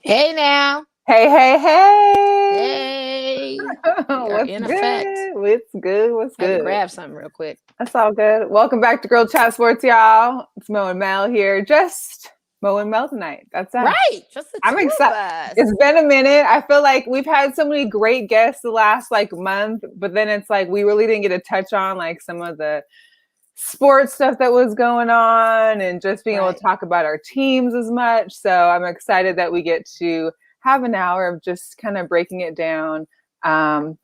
Hey now. Hey, hey, hey. Hey. We are What's in effect. good? What's good? What's Had to good? grab something real quick. That's all good. Welcome back to Girl Chat Sports, y'all. It's Mo and Mel here. Just Mo and Mel tonight. That's us. Right. Just the I'm two of excited. us. It's been a minute. I feel like we've had so many great guests the last month, but then it's like we really didn't get to touch on like some of the sports stuff that was going on and just being able to talk about our teams as much. So I'm excited that we get to have an hour of just kind of breaking it down.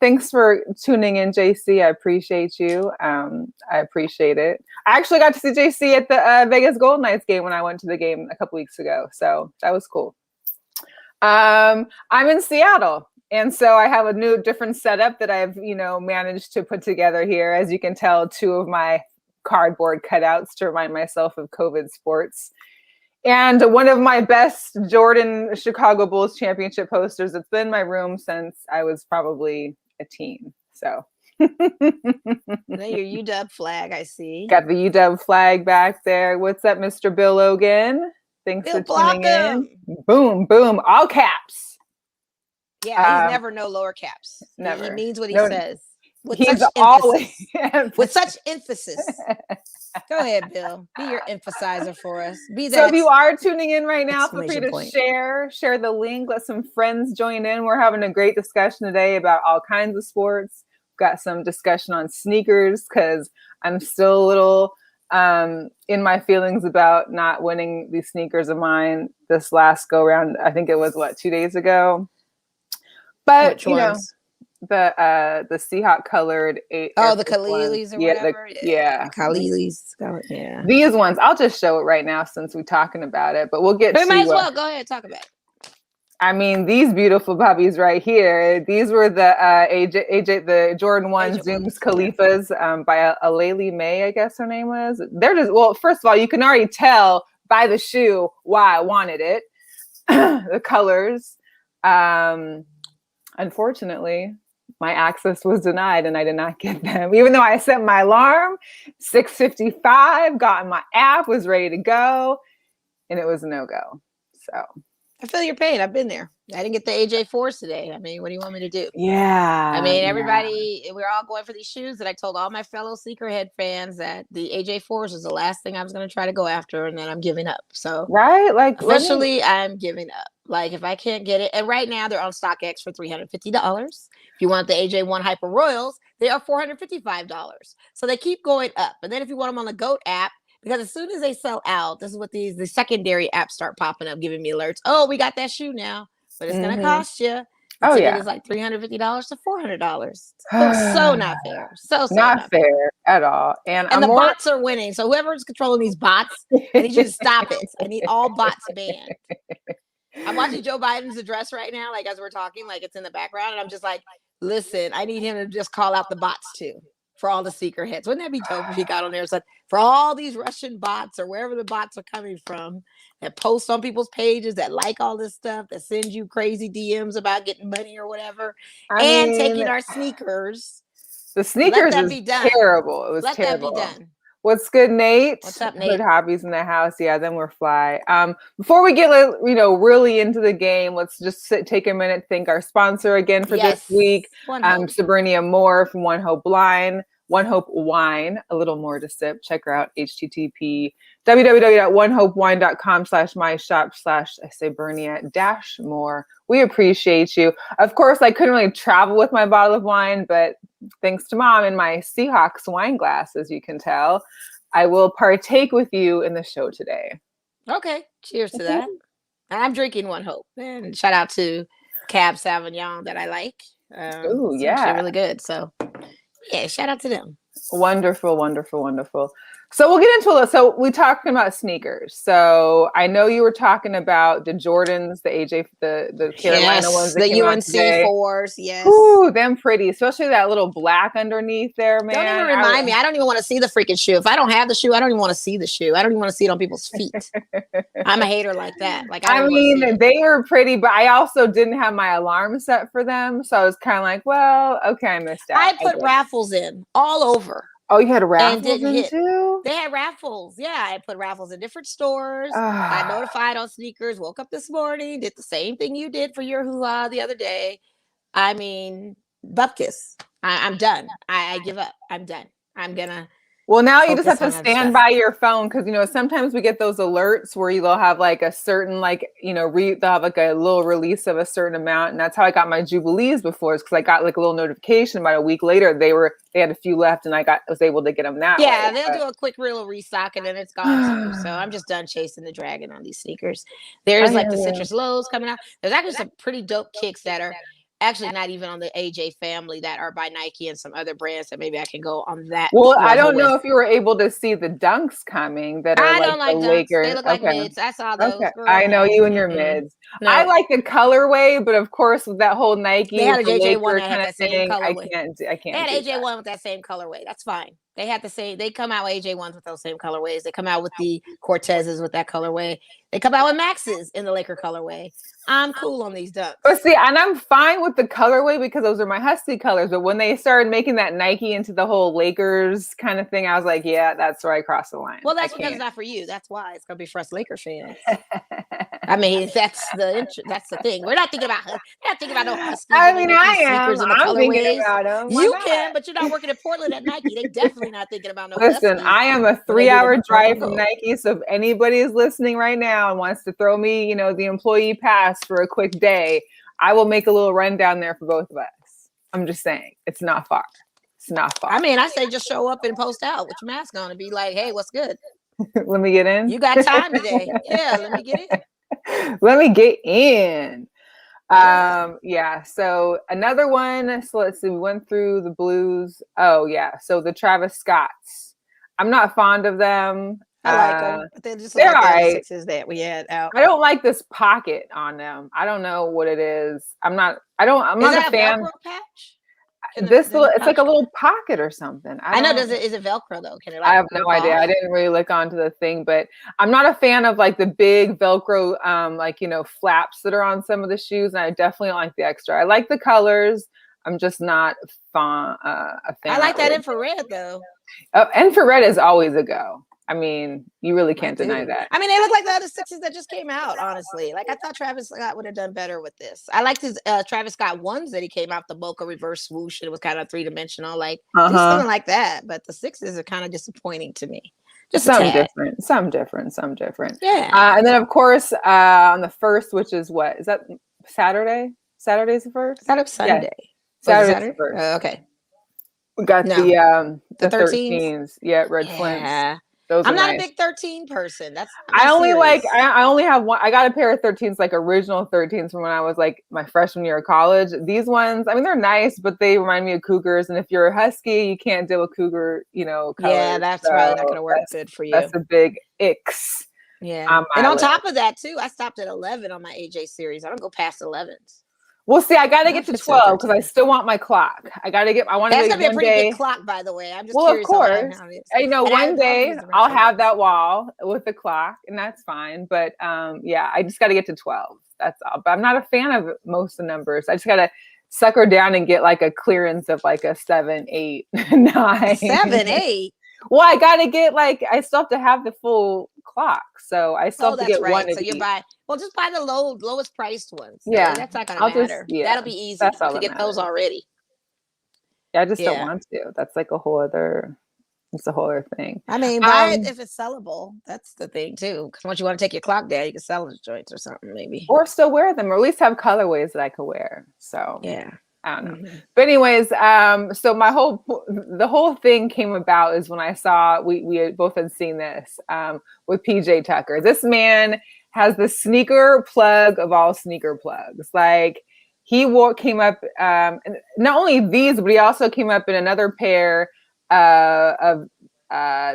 Thanks for tuning in, JC. I appreciate you. I appreciate it. I actually got to see JC at the Vegas Golden Knights game when I went to the game a couple weeks ago. So that was cool. I'm in Seattle. And so I have a new different setup that I've, managed to put together here. As you can tell, two of my cardboard cutouts to remind myself of COVID sports. And one of my best Jordan Chicago Bulls championship posters that's been in my room since I was probably a teen. So Now your UW flag, I see. Got the UW flag back there. What's up, Mr. Bill Logan? Thanks Bill for tuning Blockham. in. Boom, boom, all caps. Yeah, he's never no lower caps. Never. He means what he says. He's always with such emphasis. Go ahead, Bill. Be your emphasizer for us. Be that. So if you are tuning in right now, feel free to share the link. Let some friends join in. We're having a great discussion today about all kinds of sports. We've got some discussion on sneakers because I'm still a little in my feelings about not winning these sneakers of mine this last go round. I think it was 2 days ago. But which ones? The Seahawk colored the Khalilis or whatever. Khalilis. Yeah. These ones, I'll just show it right now since we're talking about it. But we'll get to. Might as well go ahead, talk about it. I mean, these beautiful puppies right here. These were the the Jordan 1 Zooms Khalifas by Alayli May, I guess her name was. They're just, well, first of all, you can already tell by the shoe why I wanted it. The colors. Unfortunately, my access was denied and I did not get them. Even though I set my alarm, 6:55, got in my app, was ready to go, and it was a no-go. So I feel your pain. I've been there. I didn't get the AJ4s today. I mean, what do you want me to do? Yeah. I mean, everybody, we're all going for these shoes, and I told all my fellow sneakerhead fans that the AJ4s was the last thing I was going to try to go after, and then I'm giving up. So right, like officially, I'm giving up. Like if I can't get it, and right now they're on StockX for $350. If you want the AJ1 Hyper Royals, they are $455. So they keep going up. And then if you want them on the GOAT app, because as soon as they sell out, this is what the secondary apps start popping up, giving me alerts. Oh, we got that shoe now, but it's going to cost you. The ticket is like $350 to $400. So not fair. So not fair at all. And the bots are winning. So whoever's controlling these bots, I need you to stop it. I need all bots banned. I'm watching Joe Biden's address right now, like as we're talking, like it's in the background, and I'm just like, listen, I need him to just call out the bots too for all the seeker hits. Wouldn't that be dope if he got on there and said, for all these Russian bots or wherever the bots are coming from that post on people's pages, that like all this stuff, that send you crazy DMs about getting money or whatever, and taking our sneakers. The sneakers is terrible. It was terrible. Let that be done. What's good, Nate? What's up, Nate? Good hobbies in the house. Yeah, then we're fly. Before we get really into the game, let's just take a minute to thank our sponsor again for this week. Sabrina Moore from One Hope Wine. A little more to sip. Check her out. http www.onehopewine.com/myshop/Sabrina-Moore. We appreciate you. Of course, I couldn't really travel with my bottle of wine, but thanks to Mom and my Seahawks wine glass, as you can tell, I will partake with you in the show today. Okay. Cheers to that. I'm drinking One Hope. And shout out to Cab Sauvignon that I like. Oh, yeah. Actually really good. So, yeah, shout out to them. Wonderful, wonderful, wonderful. So we'll get into it. So we talking about sneakers. So I know you were talking about the Jordans, the AJ, the Carolina ones, the UNC4s. Yes. Ooh, them pretty, especially that little black underneath there, man. Don't even remind me. I don't even want to see the freaking shoe. If I don't have the shoe, I don't even want to see the shoe. I don't even want to see it on people's feet. I'm a hater like that. Like I mean, they were pretty, but I also didn't have my alarm set for them, so I was kind of like, well, okay, I missed out. I put raffles in all over. Oh, you had and raffles didn't in hit. too? They had raffles. Yeah, I put raffles in different stores. Got Ah. notified on sneakers. Woke up this morning, did the same thing you did for your hoo-ha the other day. I mean, bupkis. I'm done. I give up. I'm done. I'm gonna Well, now you just have focus to on other stand stuff. by your phone because, you know, sometimes we get those alerts where they'll have like a certain, like, you know, they'll have like a little release of a certain amount. And that's how I got my Jubilees before, is because I got like a little notification about a week later. They had a few left and was able to get them that Yeah, way. they'll do a quick real restock and then it's gone too. So I'm just done chasing the dragon on these sneakers. I There's like hear the you. citrus lows coming out. There's actually some pretty dope kicks that are actually not even on the AJ family that are by Nike and some other brands that maybe I can go on that Well, I level don't with. know if you were able to see the dunks coming that are I like don't the like dunks. They Lakers. look like Okay. mids. I saw those. Okay. Girl, I know no. you and your Mm-mm. mids. I No. like the colorway, but of course with that whole Nike They had with a the JJ one Laker that had kind of that same thing, colorway. I They can't had do AJ one with that same colorway. That's fine. They had the same. They come out with AJ ones with those same colorways. They come out with the Cortezes with that colorway. They come out with Maxes in the Laker colorway. I'm cool on these But dunks. see, and I'm fine with the colorway because those are my Husky colors. But when they started making that Nike into the whole Lakers kind of thing, I was like, yeah, that's where I crossed the line. Well, I that's because it's can't. not for you. That's why it's gonna be for us Laker fans. I mean, that's the thing. We're not thinking about no Huskies I or no mean, Nike I am. sneakers in the I'm thinking colorways. about them. Why You not? can, but you're not working at Portland at Nike. They definitely not thinking about no Listen, Huskies I am a when they do the 3-hour purple and drive from gold. Nike. So if anybody is listening right now and wants to throw me, you know, the employee pass for a quick day, I will make a little run down there for both of us. I'm just saying, it's not far. It's not far. I mean, I say just show up and post out with your mask on and be like, "Hey, what's good? Let me get in. You got time today? Yeah, let me get in." Let me get in. Yeah, Yeah. So another one. So let's see. We went through the blues. Oh yeah. So the Travis Scotts. I'm not fond of them. I like them, but they just look They're like all the other right. sixes that we had out. I don't like this pocket on them. I don't know what it is. I'm not. I'm Is not a that a fan. Velcro patch? It's like Pouch? a little pocket or something. I know. Is it Velcro though? Can it I like have no rip idea. off? I didn't really look onto the thing, but I'm not a fan of like the big Velcro, like, you know, flaps that are on some of the shoes. And I definitely don't like the extra. I like the colors. I'm just not a I fan like of that it. infrared though. Infrared is always a go. I mean, you really I can't deny do. that. I mean, they look like the other sixes that just came out. Honestly, like I thought Travis Scott would have done better with this. I liked his Travis Scott ones that he came out the Boca reverse swoosh. It was kind of 3-dimensional. Like do Uh-huh. something like that. But the sixes are kind of disappointing to me. Just a Some tad. different. Yeah. And then of course, on the first, which is what is that Saturday? Saturday's the first? I thought it was Yeah, Sunday. Was it Saturday's the Saturday? first. Okay. We got No, the the 13s. 13s. Yeah, red flints. Yeah. Those are I'm not a nice. big 13 person. That's not my series. I only have one. I got a pair of 13s, like original 13s from when I was like my freshman year of college. These ones, I mean, they're nice, but they remind me of Cougars. And if you're a Husky, you can't deal with Cougar, you know, colors. Yeah, that's probably not So going to work good for you. that's a big X Yeah. on And my on list. top of that, too, I stopped at 11 on my AJ series. I don't go past 11s. Well, see, I got to get to If it's in 12 because I 13. still want my clock. I want to That's get going to be a one pretty day. big clock, by the way. I'm just Well, of curious course, how it is. you know, And I one love day these I'll retro have ones. that wall with the clock, and that's fine. But yeah, I just got to get to 12. That's all. But I'm not a fan of most of the numbers. I just got to sucker down and get like a clearance of like a 7, 8, 9. 7, 8. Well, I got to get like I still have to have the full clock, so I still Oh, have to that's get one right. of So you each. buy, well, just buy the lowest priced ones. Yeah, That's not going to I'll just matter. That'll be easy. That's You all could that get those matters. already. Yeah, I just don't Yeah. want to. That's like a whole other. It's a whole other thing. I mean, buy it if it's sellable. That's the thing too. Because once you want to take your clock down, you can sell the joints or something, maybe. Or still wear them, or at least have colorways that I could wear. So Yeah. I don't know. But anyways, so the whole thing came about is when I saw we had both had seen this with PJ Tucker. This man has the sneaker plug of all sneaker plugs. Like came up not only these, but he also came up in another pair of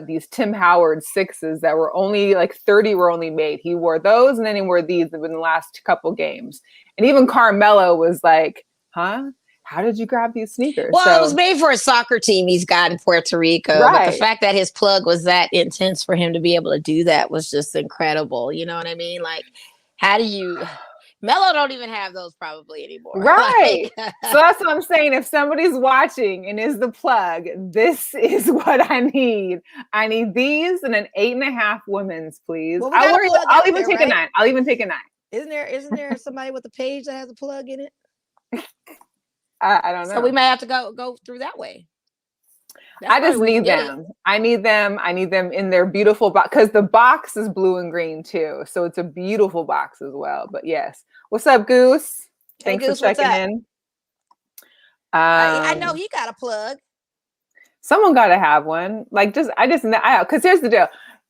these Tim Howard 6s that were only like 30 were only made. He wore those, and then he wore these in the last couple games. And even Carmelo was like, huh? How did you grab these sneakers? Well, it was made for a soccer team he's got in Puerto Rico. Right. But the fact that his plug was that intense for him to be able to do that was just incredible. You know what I mean? Like, how do you Mello don't even have those probably anymore. Right. So that's what I'm saying. If somebody's watching and is the plug, this is what I need. I need these and an 8.5 women's, please. Well, I'll even take a 9. I'll even take a 9. Isn't there somebody with a page that has a plug in it? I don't know. So we may have to go through that way. I just need them. I need them in their beautiful box, because the box is blue and green too. So it's a beautiful box as well. But yes. What's up, Goose? Thanks for checking in. I know he got a plug. Someone got to have one. Like, because here's the deal.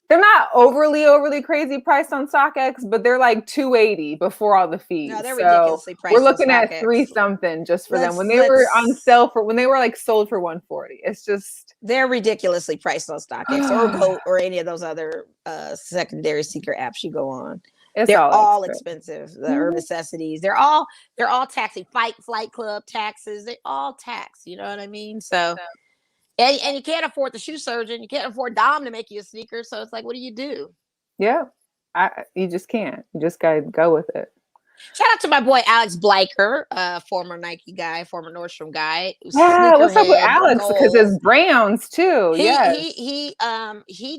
They're not overly crazy priced on StockX, but they're like $280 before all the fees. No, they're ridiculously priced. We're looking at $3 something just for them when they were on sale when they were like sold for $140. It's just, they're ridiculously priced on StockX or Go or any of those other secondary seeker apps you go on. They're all expensive. The Urban Necessities. They're all taxing. Flight Club taxes. They all tax. You know what I mean? So. And you can't afford the shoe surgeon. You can't afford Dom to make you a sneaker. So it's like, what do you do? Yeah, you just can't. You just got to go with it. Shout out to my boy Alex Bleicher, former Nike guy, former Nordstrom guy. Yeah, what's up with Alex? Because his Browns too. He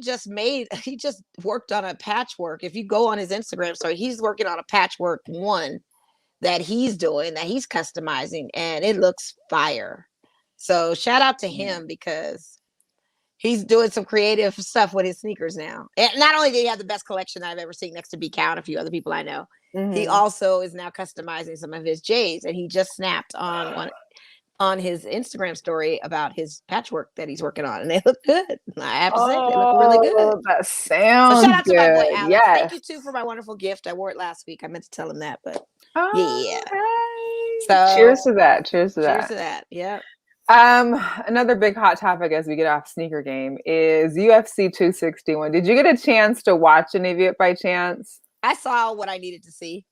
just worked on a patchwork. If you go on his Instagram, so he's working on a patchwork one that he's doing, that he's customizing, and it looks fire. So shout out to him, because he's doing some creative stuff with his sneakers now. And not only did he have the best collection that I've ever seen next to B Cow and a few other people I know, he also is now customizing some of his J's. And he just snapped on his Instagram story about his patchwork that he's working on. And they look good. I have to say, they look really good. That sounds so shout out to my boy Alex. Yes. Thank you too for my wonderful gift. I wore it last week. I meant to tell him that, but yeah. So cheers to that. Yeah. Another big hot topic as we get off sneaker game is UFC 261. Did you get a chance to watch any of it by chance? I saw what I needed to see.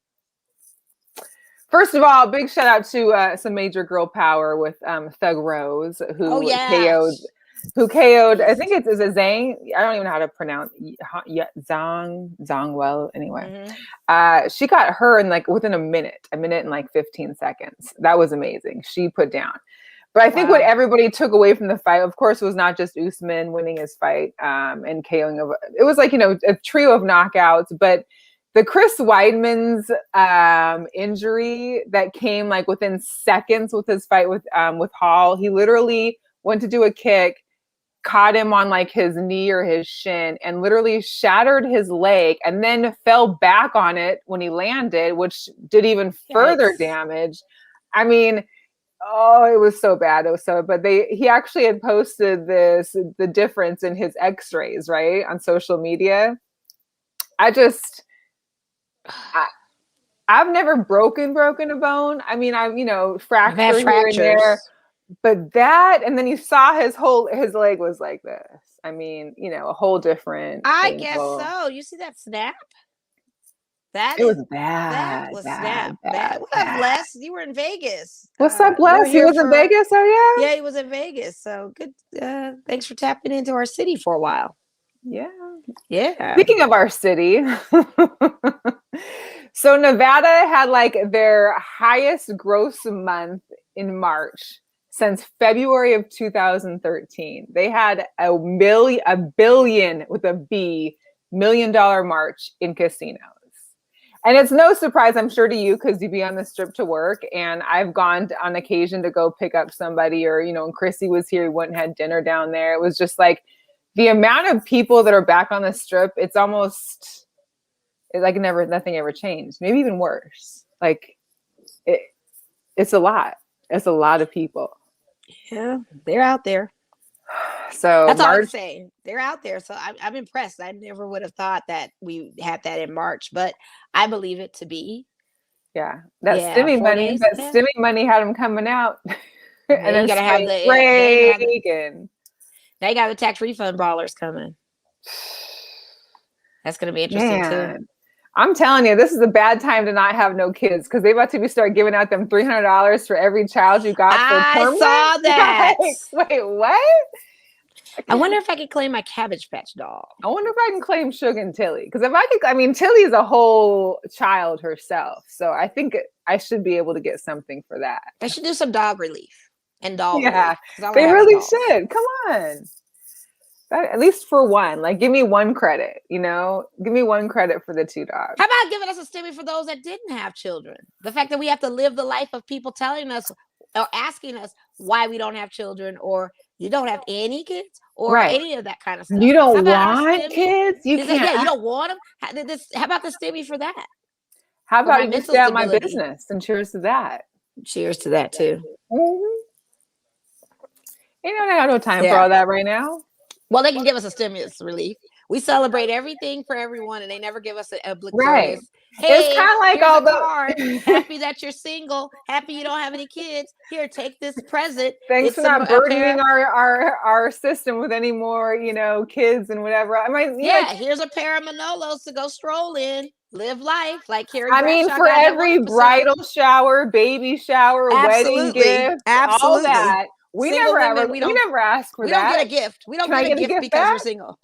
First of all, big shout out to some major girl power with Thug Rose, who KO'd. I think it's a Zhang. I don't even know how to pronounce Zhang well. Anyway, she got her in like within a minute and like 15 seconds. That was amazing. She put down. But I think what everybody took away from the fight, of course, was not just Usman winning his fight and KOing of it was like, a trio of knockouts, but the Chris Weidman's injury that came like within seconds with his fight with Hall. He literally went to do a kick, caught him on like his knee or his shin, and literally shattered his leg, and then fell back on it when he landed, which did even further damage. I mean, it was so bad. But he actually had posted the difference in his x-rays, right, on social media. I've never broken a bone. I mean, I've fractured here and there, but that, and then you saw his leg was like this. I mean, a whole different. I guess so. You see that snap? It was bad. That was bad. What up, Les? You were in Vegas. What's up, Les? He was in Vegas? Oh, yeah? Yeah, he was in Vegas. So good. Thanks for tapping into our city for a while. Yeah. Yeah. Speaking of our city, so Nevada had like their highest gross month in March since February of 2013. They had a billion with a B, $1 million March in casinos. And it's no surprise, I'm sure, to you, because you be on the strip to work. And I've gone on occasion to go pick up somebody, or, when Chrissy was here, we went and had dinner down there. It was just like the amount of people that are back on the strip. It's almost like nothing ever changed. Maybe even worse. Like it's a lot. It's a lot of people. Yeah, they're out there. So that's all I'm saying. They're out there. So I'm impressed. I never would have thought that we had that in March, but I believe it to be. Yeah. That stimmy money. That stimmy money had them coming out. And then gotta have the they got the tax refund brawlers coming. That's gonna be interesting too. I'm telling you, this is a bad time to not have no kids, because they about to start giving out them $300 for every child you got. I saw that. Wait, what? I wonder if I could claim my Cabbage Patch doll. I wonder if I can claim Sugar and Tilly. Because if I could, I mean, Tilly is a whole child herself. So I think I should be able to get something for that. They should do some dog relief and doll Yeah, relief. they really should. Come on. At least for one. Like, give me one credit, you know? Give me one credit for the 2 dogs. How about giving us a stimmy for those that didn't have children? The fact that we have to live the life of people telling us or asking us why we don't have children, or you don't have any kids, or any of that kind of stuff. You don't want kids? You can't. Yeah, you don't want them? How about the stimmy for that? How about you just stay out my business? And cheers to that. Cheers to that, too. Mm-hmm. You know, I have no time for all that right now. Well, they can give us a stimulus relief. We celebrate everything for everyone, and they never give us a right. Hey, it's kind of like all the card. Happy that you're single. Happy you don't have any kids. Here, take this present. Thanks for not burdening our system with any more, you know, kids and whatever. I mean, here's a pair of Manolos to go stroll in, live life like Carrie. I mean, for every bridal shower, baby shower, wedding gift, all that. We never ask for that. We don't get a gift. We don't get a gift because we're single.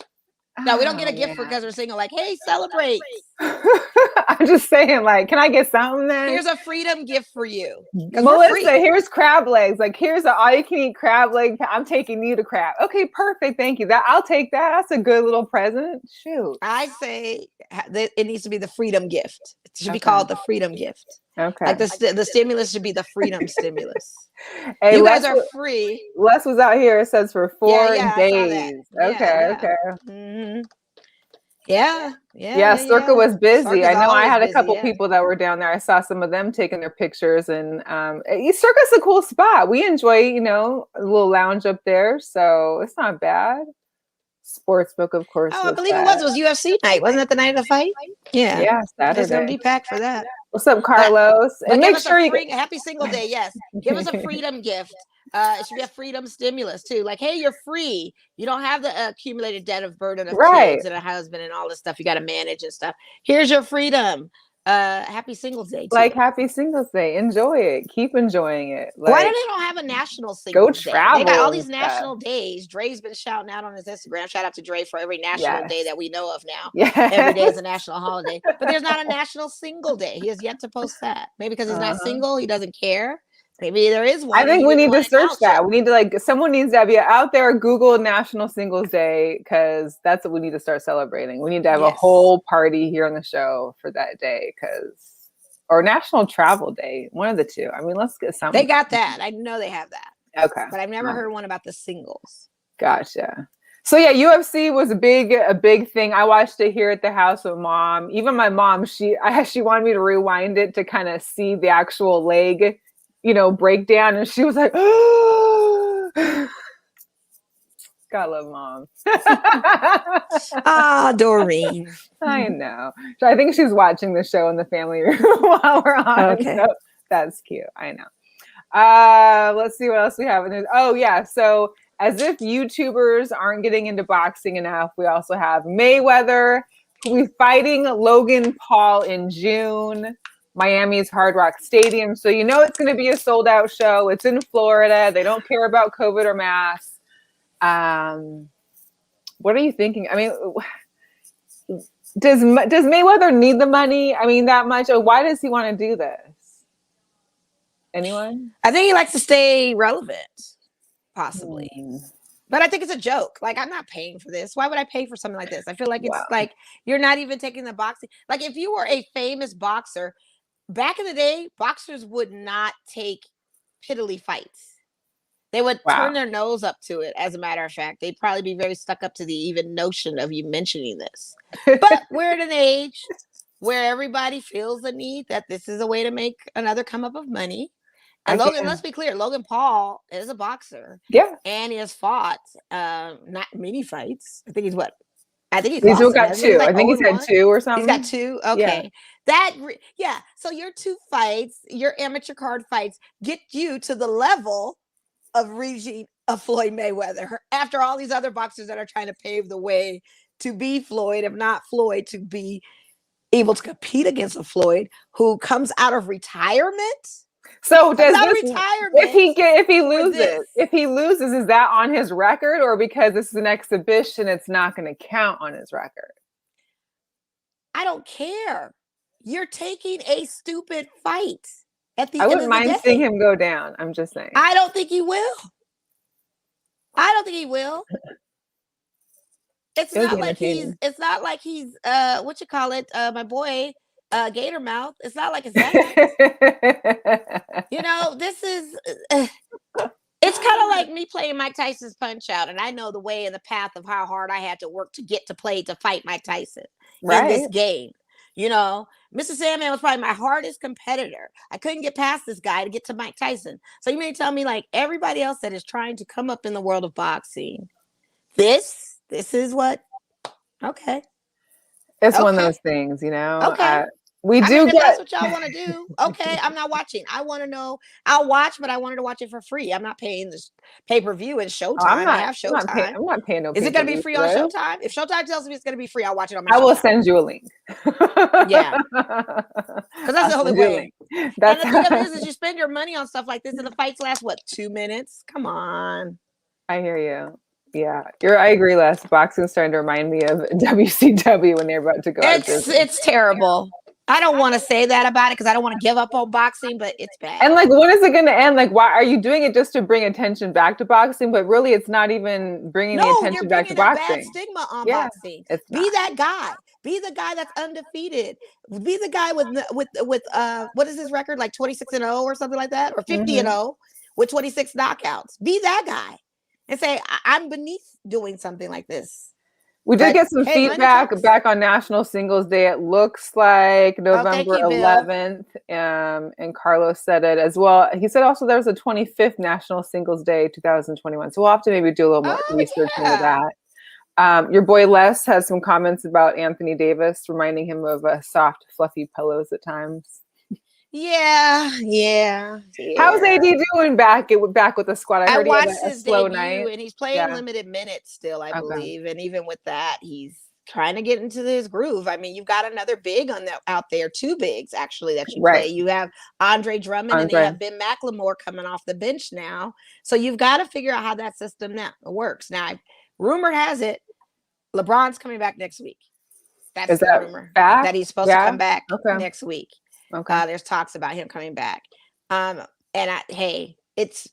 No, we don't get a gift because we're single. Like, hey, celebrate. I'm just saying, like, can I get something then? Here's a freedom gift for you. Melissa, here's crab legs. Like, here's all-you-can-eat crab leg. I'm taking you to crab. Okay, perfect. Thank you. I'll take that. That's a good little present. Shoot. I say that it needs to be the freedom gift. It should be called the freedom gift. Okay. Like the stimulus should be the freedom stimulus. Hey, you guys are free. Les was out here. It says for 4 days. Okay. Mm-hmm. Yeah. Circa was busy. Circa's I know I had a couple people that were down there. I saw some of them taking their pictures, and Circa's a cool spot. We enjoy, you know, a little lounge up there, so it's not bad. Sportsbook, of course. Oh, I believe it was UFC night. Wasn't it the night of the fight? Yeah, Saturday. It's gonna be packed for that. What's up, Carlos? And make sure happy single day. Yes, give us a freedom gift. It should be a freedom stimulus too. Like, hey, you're free. You don't have the accumulated debt of burden of kids and a husband and all this stuff you got to manage and stuff. Here's your freedom. Happy Singles Day. Too. Like Happy Singles Day. Enjoy it. Keep enjoying it. Like, why do they don't have a national Singles Day? Travel. They got all these national days. Dre's been shouting out on his Instagram. Shout out to Dre for every national day that we know of now. Every day is a national holiday. But there's not a national single day. He has yet to post that. Maybe because he's not single, he doesn't care. Maybe there is one. I think we need to search that. We need to someone needs to be out there, Google National Singles Day, because that's what we need to start celebrating. We need to have a whole party here on the show for that day, or National Travel Day, one of the two. I mean, let's get something. They got that. I know they have that. Okay. But I've never heard one about the singles. Gotcha. So yeah, UFC was a big thing. I watched it here at the house with Mom. Even my mom, she wanted me to rewind it to kind of see the actual leg, breakdown, and she was like, oh. God love Mom. Doreen. I know. So I think she's watching the show in the family room while we're on. Okay. So that's cute. I know. Let's see what else we have. Oh yeah. So as if YouTubers aren't getting into boxing enough, we also have Mayweather, who'll be fighting Logan Paul in June. Miami's Hard Rock Stadium. So it's going to be a sold out show. It's in Florida. They don't care about COVID or masks. What are you thinking? I mean, does Mayweather need the money? I mean, that much? Or why does he want to do this? Anyone? I think he likes to stay relevant, possibly. But I think it's a joke. Like, I'm not paying for this. Why would I pay for something like this? I feel like it's like you're not even taking the boxing. Like, if you were a famous boxer, back in the day, boxers would not take piddly fights. They would turn their nose up to it, as a matter of fact. They'd probably be very stuck up to the even notion of you mentioning this. But we're at an age where everybody feels the need that this is a way to make another come up of money. And Logan, let's be clear, Logan Paul is a boxer. Yeah. And he has fought not many fights. I think he's what? I think he's got two. I think he's had two or something. He's got two. Okay. Yeah. So your two fights, your amateur card fights, get you to the level of reaching a Floyd Mayweather. After all these other boxers that are trying to pave the way to be Floyd, if not Floyd, to be able to compete against a Floyd who comes out of retirement. So does not this, retirement. if he loses, is that on his record, or because this is an exhibition, it's not going to count on his record? I don't care. You're taking a stupid fight at the I end wouldn't of the mind day. seeing him go down. I'm just saying. I don't think he will. I don't think he will. It's not like he's what you call it, my boy, Gator Mouth. It's not like it's that. You know, this is it's kind of like me playing Mike Tyson's Punch Out, and I know the way and the path of how hard I had to work to get to play to fight Mike Tyson in this game. You know, Mr. Sandman was probably my hardest competitor. I couldn't get past this guy to get to Mike Tyson. So you may tell me, like everybody else that is trying to come up in the world of boxing, this is what. Okay, it's one of those things, you know. Okay. If that's what y'all want to do, okay. I'm not watching. I want to know. I'll watch, but I wanted to watch it for free. I'm not paying this pay-per-view and Showtime. I have Showtime. I'm not paying no. Is it going to be free on Showtime? If Showtime tells me it's going to be free, I'll watch it on my. I will send you a link. Yeah, because that's the only way. And the thing is you spend your money on stuff like this, and the fights last what 2 minutes? Come on. I hear you. Yeah, I agree, Les. Boxing's starting to remind me of WCW when they're about to go. It's terrible. I don't want to say that about it because I don't want to give up on boxing, but it's bad. And like, when is it going to end? Like, why are you doing it just to bring attention back to boxing? But really, it's not even bringing the attention back to boxing. Bad stigma on boxing. Be that guy. Be the guy that's undefeated. Be the guy with what is his record, like 26-0 or something like that, or 50-0 with 26 knockouts. Be that guy and say, I'm beneath doing something like this. We did get some feedback back on National Singles Day. It looks like November 11th, and Carlos said it as well. He said also there was a 25th National Singles Day 2021. So we'll have to maybe do a little more research into that. Your boy Les has some comments about Anthony Davis, reminding him of soft, fluffy pillows at times. Yeah. How's AD doing back with the squad? I heard watched he had a slow night, and he's playing limited minutes still, I believe. And even with that, he's trying to get into his groove. I mean, you've got another big out there, two bigs actually that you play. You have Andre Drummond and you have Ben McLemore coming off the bench now. So you've got to figure out how that system now works. Now, rumor has it LeBron's coming back next week. That's the rumor that he's supposed to come back next week. There's talks about him coming back. It's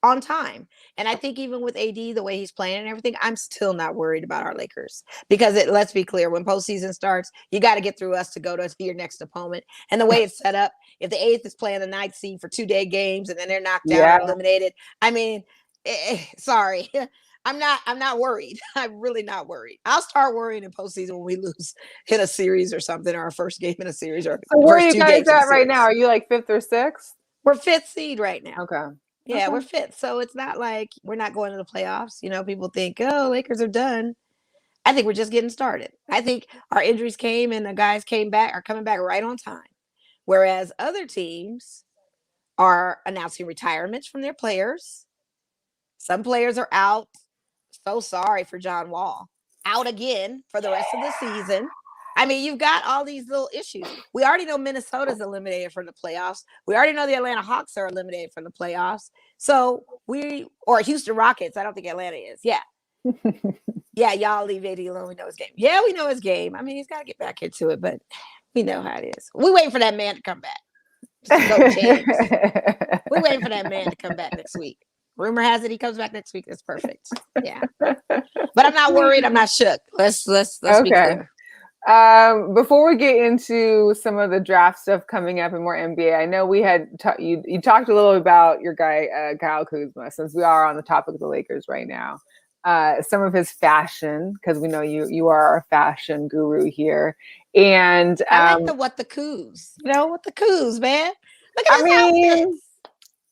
on time. And I think even with AD, the way he's playing and everything, I'm still not worried about our Lakers because let's be clear, when postseason starts, you got to get through us to go to your next opponent. And the way it's set up, if the 8th is playing the 9th seed for 2-day games and then they're knocked out or eliminated, I mean, sorry. I'm not worried. I'm really not worried. I'll start worrying in postseason when we lose in a series or something, or our first game in a series. Or so where are you guys at right now? Are you like 5th or 6th? We're 5th seed right now. Okay. Yeah, we're 5th. So it's not like we're not going to the playoffs. You know, people think, oh, Lakers are done. I think we're just getting started. I think our injuries came and the guys are coming back right on time. Whereas other teams are announcing retirements from their players. Some players are out. So sorry for John Wall. Out again for the rest of the season. I mean, you've got all these little issues. We already know Minnesota's eliminated from the playoffs. We already know the Atlanta Hawks are eliminated from the playoffs. So or Houston Rockets. I don't think Atlanta is. Yeah. Yeah, y'all leave AD alone. We know his game. Yeah, we know his game. I mean, he's got to get back into it, but we know how it is. We waiting for that man to come back. We're waiting for that man to come back next week. Rumor has it he comes back next week. That's perfect. Yeah. But I'm not worried. I'm not shook. Let's be clear. Before we get into some of the draft stuff coming up and more NBA, I know we had you talked a little about your guy Kyle Kuzma, since we are on the topic of the Lakers right now. Some of his fashion, because we know you are our fashion guru here, and I like what the coos, man. Look at his outfits.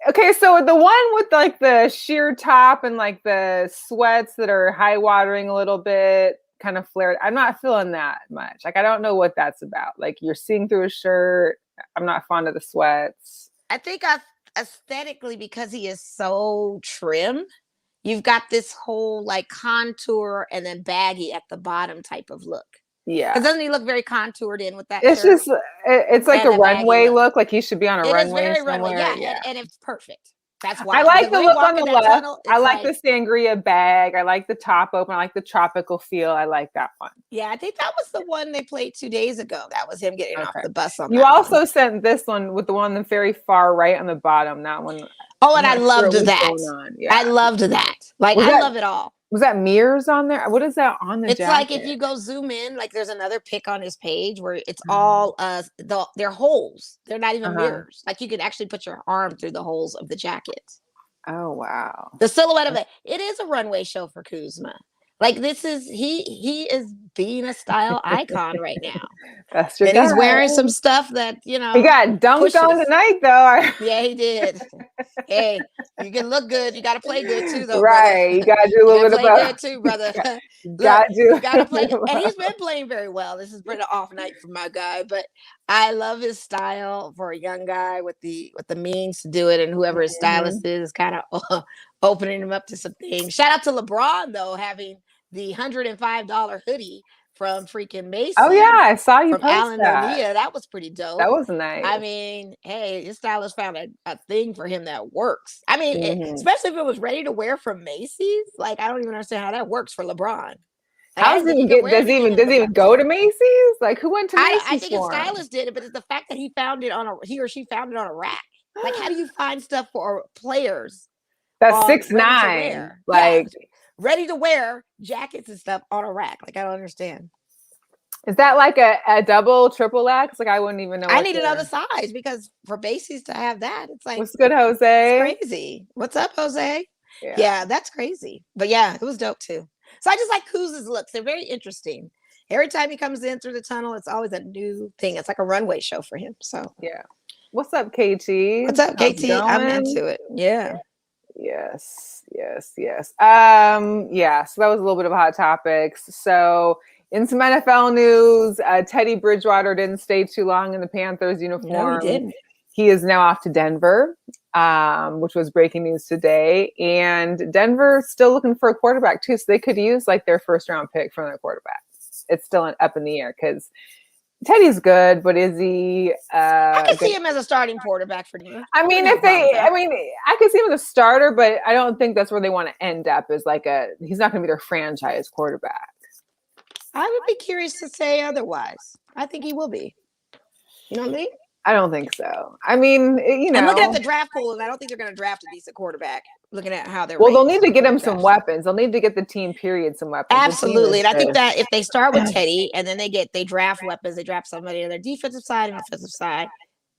Okay, so the one with like the sheer top and like the sweats that are high watering a little bit, kind of flared. I'm not feeling that much. Like, I don't know what that's about. Like, you're seeing through a shirt. I'm not fond of the sweats. I think aesthetically, because he is so trim, you've got this whole like contour and then baggy at the bottom type of look. Yeah. Because doesn't he look very contoured in with that It's shirt? just, it's like And a the baggy runway look. look. Like he should be on a It is runway very runway. somewhere. Yeah, and it's perfect. That's I why. like Because the when they look walk on the in that left. tunnel, I it's like like, the sangria bag. I like the top open. I like the tropical feel. I like that one. yeah, I think that was the one they played 2 days ago. That was him getting off Okay. the bus on You that also one. sent this one with the one on the very far right on the bottom. That one. Oh, I'm and I not sure loved what's that. going on. Yeah. I loved that. Like, Was I that love it all. was that mirrors on there? What is that on the It's like if jacket? you go zoom in, like there's another pic on his page where it's Mhm. all they're holes. They're not even Uh-huh. mirrors. Like you can actually put your arm through the holes of the jacket. Oh wow. The silhouette of it is a runway show for Kuzma. Like this is he is being a style icon right now. That's your And guy. he's wearing some stuff that, He got dunked on pushes. tonight though. Yeah, he did. Hey, you can look good. You got to play good too, though, brother. Right. You gotta do a You got little to bit play of good too, brother. Look, gotta do you got to a play, little and he's of- been playing very well. This has been an off night for my guy, but I love his style for a young guy with the means to do it, and whoever his Mhm. stylist is kind of opening him up to some things. Shout out to LeBron though, having the $105 hoodie from freaking Oh yeah, Macy's I saw you from post Alan that. Novia. That was pretty That dope. was nice. I mean, hey, his stylist found a thing for him that works. I mean, Mhm. especially if it was ready to wear from Macy's. Like, I don't even understand how that works for LeBron. Like, I How's didn't it think he even could get? wear anything in Does a he even department go to store. Macy's? Like who went to I Macy's think his for him? stylist did it, but it's the fact that he found it on he or she found it on a rack. Like, how do you find stuff for players That's on six ready to nine. wear? Yeah, Like, ready to wear jackets and stuff on a rack. Like, I don't understand. is that like a double, triple X? Like I wouldn't even know I what need another to. size because for Macy's to have that, it's like What's good, it's Jose? crazy. What's up, Jose? Yeah. Yeah, that's crazy. But yeah, it was dope too. So I just like Kuz's looks. They're very interesting. Every time he comes in through the tunnel, it's always a new thing. It's like a runway show for him. So Yeah. What's up, KT? what's up, How's it KT? I'm going? into it. Yeah. Yes, yes, yes. Yeah, so that was a little bit of hot topics. So in some NFL news, Teddy Bridgewater didn't stay too long in the Panthers No, he uniform. didn't. He is now off to Denver, which was breaking news today. And Denver's still looking for a quarterback too, so they could use like their first round pick from their quarterback. It's still up in the air because Teddy's good, but is he? I could see him as a starting quarterback for me. I mean, I could see him as a starter, but I don't think that's where they want to end up. Is like he's not going to be their franchise quarterback. I would be curious to say otherwise. I think he will be. You know what I mean? I don't think so. I mean, I'm looking at the draft pool, and I don't think they're going to draft a decent quarterback. Looking at how they're they'll ranked need to get for him the some draft. weapons. They'll need to get the team, period, some weapons. Absolutely. And I think that if they start with Teddy and then they draft weapons, they draft somebody on their defensive side and offensive side,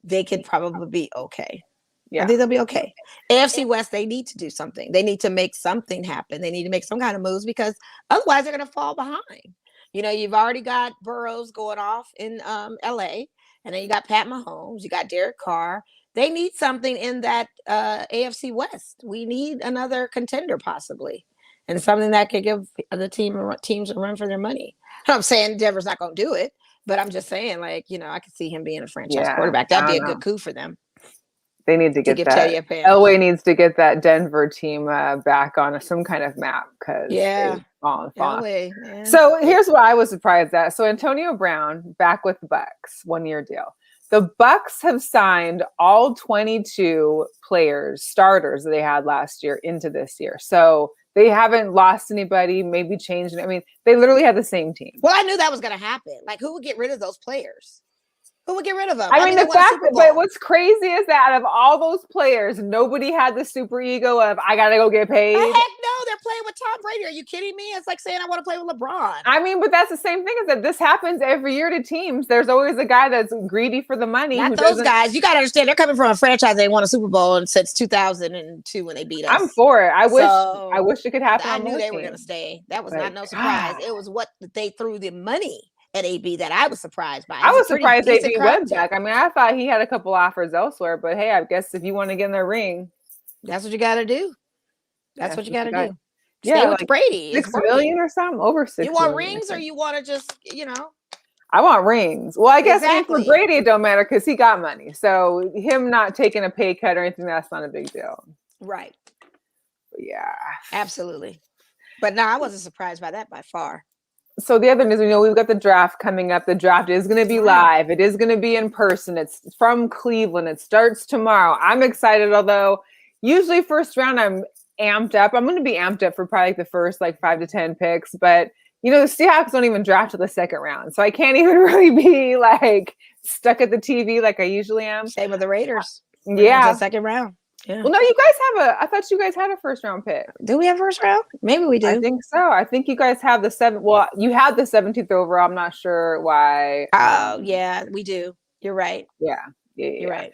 they could probably be okay. Yeah. I think they'll be okay. AFC West, they need to do something. They need to make something happen. They need to make some kind of moves because otherwise they're going to fall behind. You know, you've already got Burrows going off in LA, and then you got Pat Mahomes, you got Derek Carr. They need something in that AFC West. We need another contender possibly, and something that could give the teams a run for their money. I'm saying Denver's not going to do it, but I'm just saying, like, you know, I could see him being a franchise quarterback. That'd be a good coup for them. They need to get give that. Teddy a pass. Elway needs to get that Denver team back on some kind of map because falling. Elway, man. So here's what I was surprised at. So Antonio Brown back with the Bucks, 1-year deal. The Bucks have signed all 22 players, starters that they had last year into this year. So they haven't lost anybody, maybe changed. I mean, they literally had the same team. Well, I knew that was going to happen. Like, who would get rid of those players? Who would get rid of them? I mean the fact that, but what's crazy is that out of all those players, nobody had the super ego of, I got to go get paid. Heck no, they're playing with Tom Brady. Are you kidding me? It's like saying I want to play with LeBron. I mean, but that's the same thing as that this happens every year to teams. There's always a guy that's greedy for the money. Not those guys. You got to understand, they're coming from a franchise they won a Super Bowl since 2002 when they beat us. I'm for it. I wish it could happen. I knew they were going to stay. That was not no surprise. It was what they threw the money at AB that I was surprised by. I was surprised AB went back. I mean, I thought he had a couple offers elsewhere, but hey, I guess if you want to get in the ring, that's what you got to do. That's what you got to do. Yeah, stay with Brady. $6 million or something, over 6 You want rings, or you want to just, you know? I want rings. Well, I guess for Brady it don't matter because he got money. So him not taking a pay cut or anything, that's not a big deal. Right. But yeah. Absolutely. But no, I wasn't surprised by that by far. So the other news, we've got the draft coming up. The draft is going to be live. It is going to be in person. It's from Cleveland. It starts tomorrow. I'm excited, although usually first round I'm amped up. I'm going to be amped up for probably the first 5 to 10 picks, but the Seahawks don't even draft to the second round. So I can't even really be stuck at the TV like I usually am. Same with the Raiders. Yeah. Second round. Yeah. Well, no, you guys I thought you guys had a first round pick. Do we have first round? Maybe we do. I think so. I think you guys have you had the 17th overall. I'm not sure why. Oh, yeah, we do. You're right. Yeah. You're right.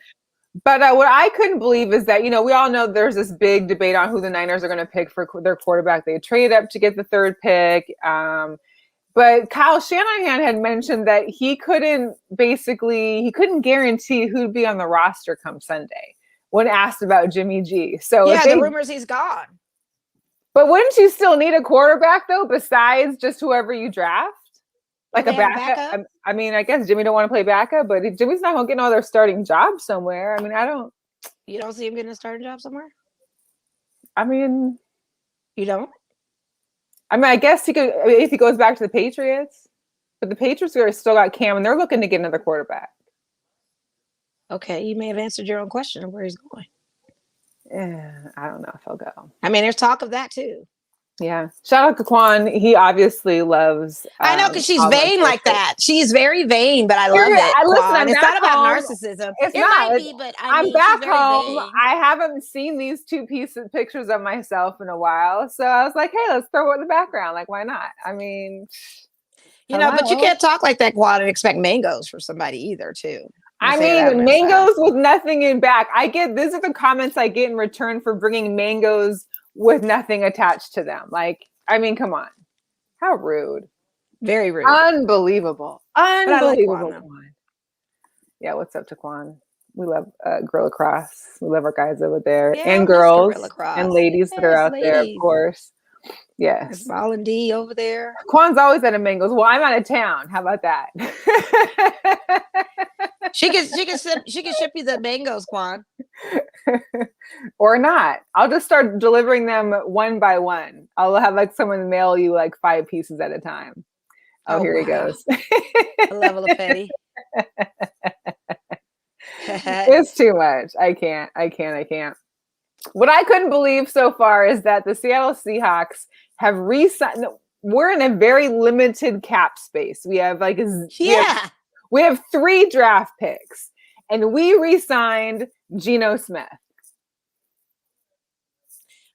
But what I couldn't believe is that, we all know there's this big debate on who the Niners are going to pick for their quarterback. They traded up to get the third pick. But Kyle Shanahan had mentioned that he couldn't guarantee who'd be on the roster come Sunday when asked about Jimmy G. So the rumors he's gone. But wouldn't you still need a quarterback though, besides just whoever you draft? Like a backup? I mean, I guess Jimmy don't want to play backup, but Jimmy's not going to get another starting job somewhere. I mean, You don't see him getting a starting job somewhere? I mean... You don't? I mean, I guess he could if he goes back to the Patriots. But the Patriots are still got Cam, and they're looking to get another quarterback. Okay, you may have answered your own question of where he's going. Yeah, I don't know if he'll go. I mean, there's talk of that too. Yeah. Shout out to Quan. He obviously loves. I know, because she's vain like that. She's very vain, but I love it. Listen, it's not about narcissism. It might be, but I'm back home. Vain. I haven't seen these two pictures of myself in a while. So I was like, hey, let's throw it in the background. Why not? I mean, but you can't talk like that, Quan, and expect mangoes for somebody either, too. I mean, mangoes with nothing in back. These are the comments I get in return for bringing mangoes with nothing attached to them. I mean, come on. How rude. Very rude. Unbelievable. Unbelievable. Like yeah, what's up, Taquan? We love Gorilla Cross. We love our guys over there. And girls and ladies that are out there, of course. Yes. Ball and D over there. Quan's always at a Mangoes. Well, I'm out of town. How about that? She can ship you the mangoes, Quan. Or not. I'll just start delivering them one by one. I'll have someone mail you 5 pieces at a time. Oh, here he goes. A level of petty. It's too much. I can't. What I couldn't believe so far is that the Seattle Seahawks have re-signed. We're in a very limited cap space. We have we have 3 draft picks, and we re-signed Geno Smith.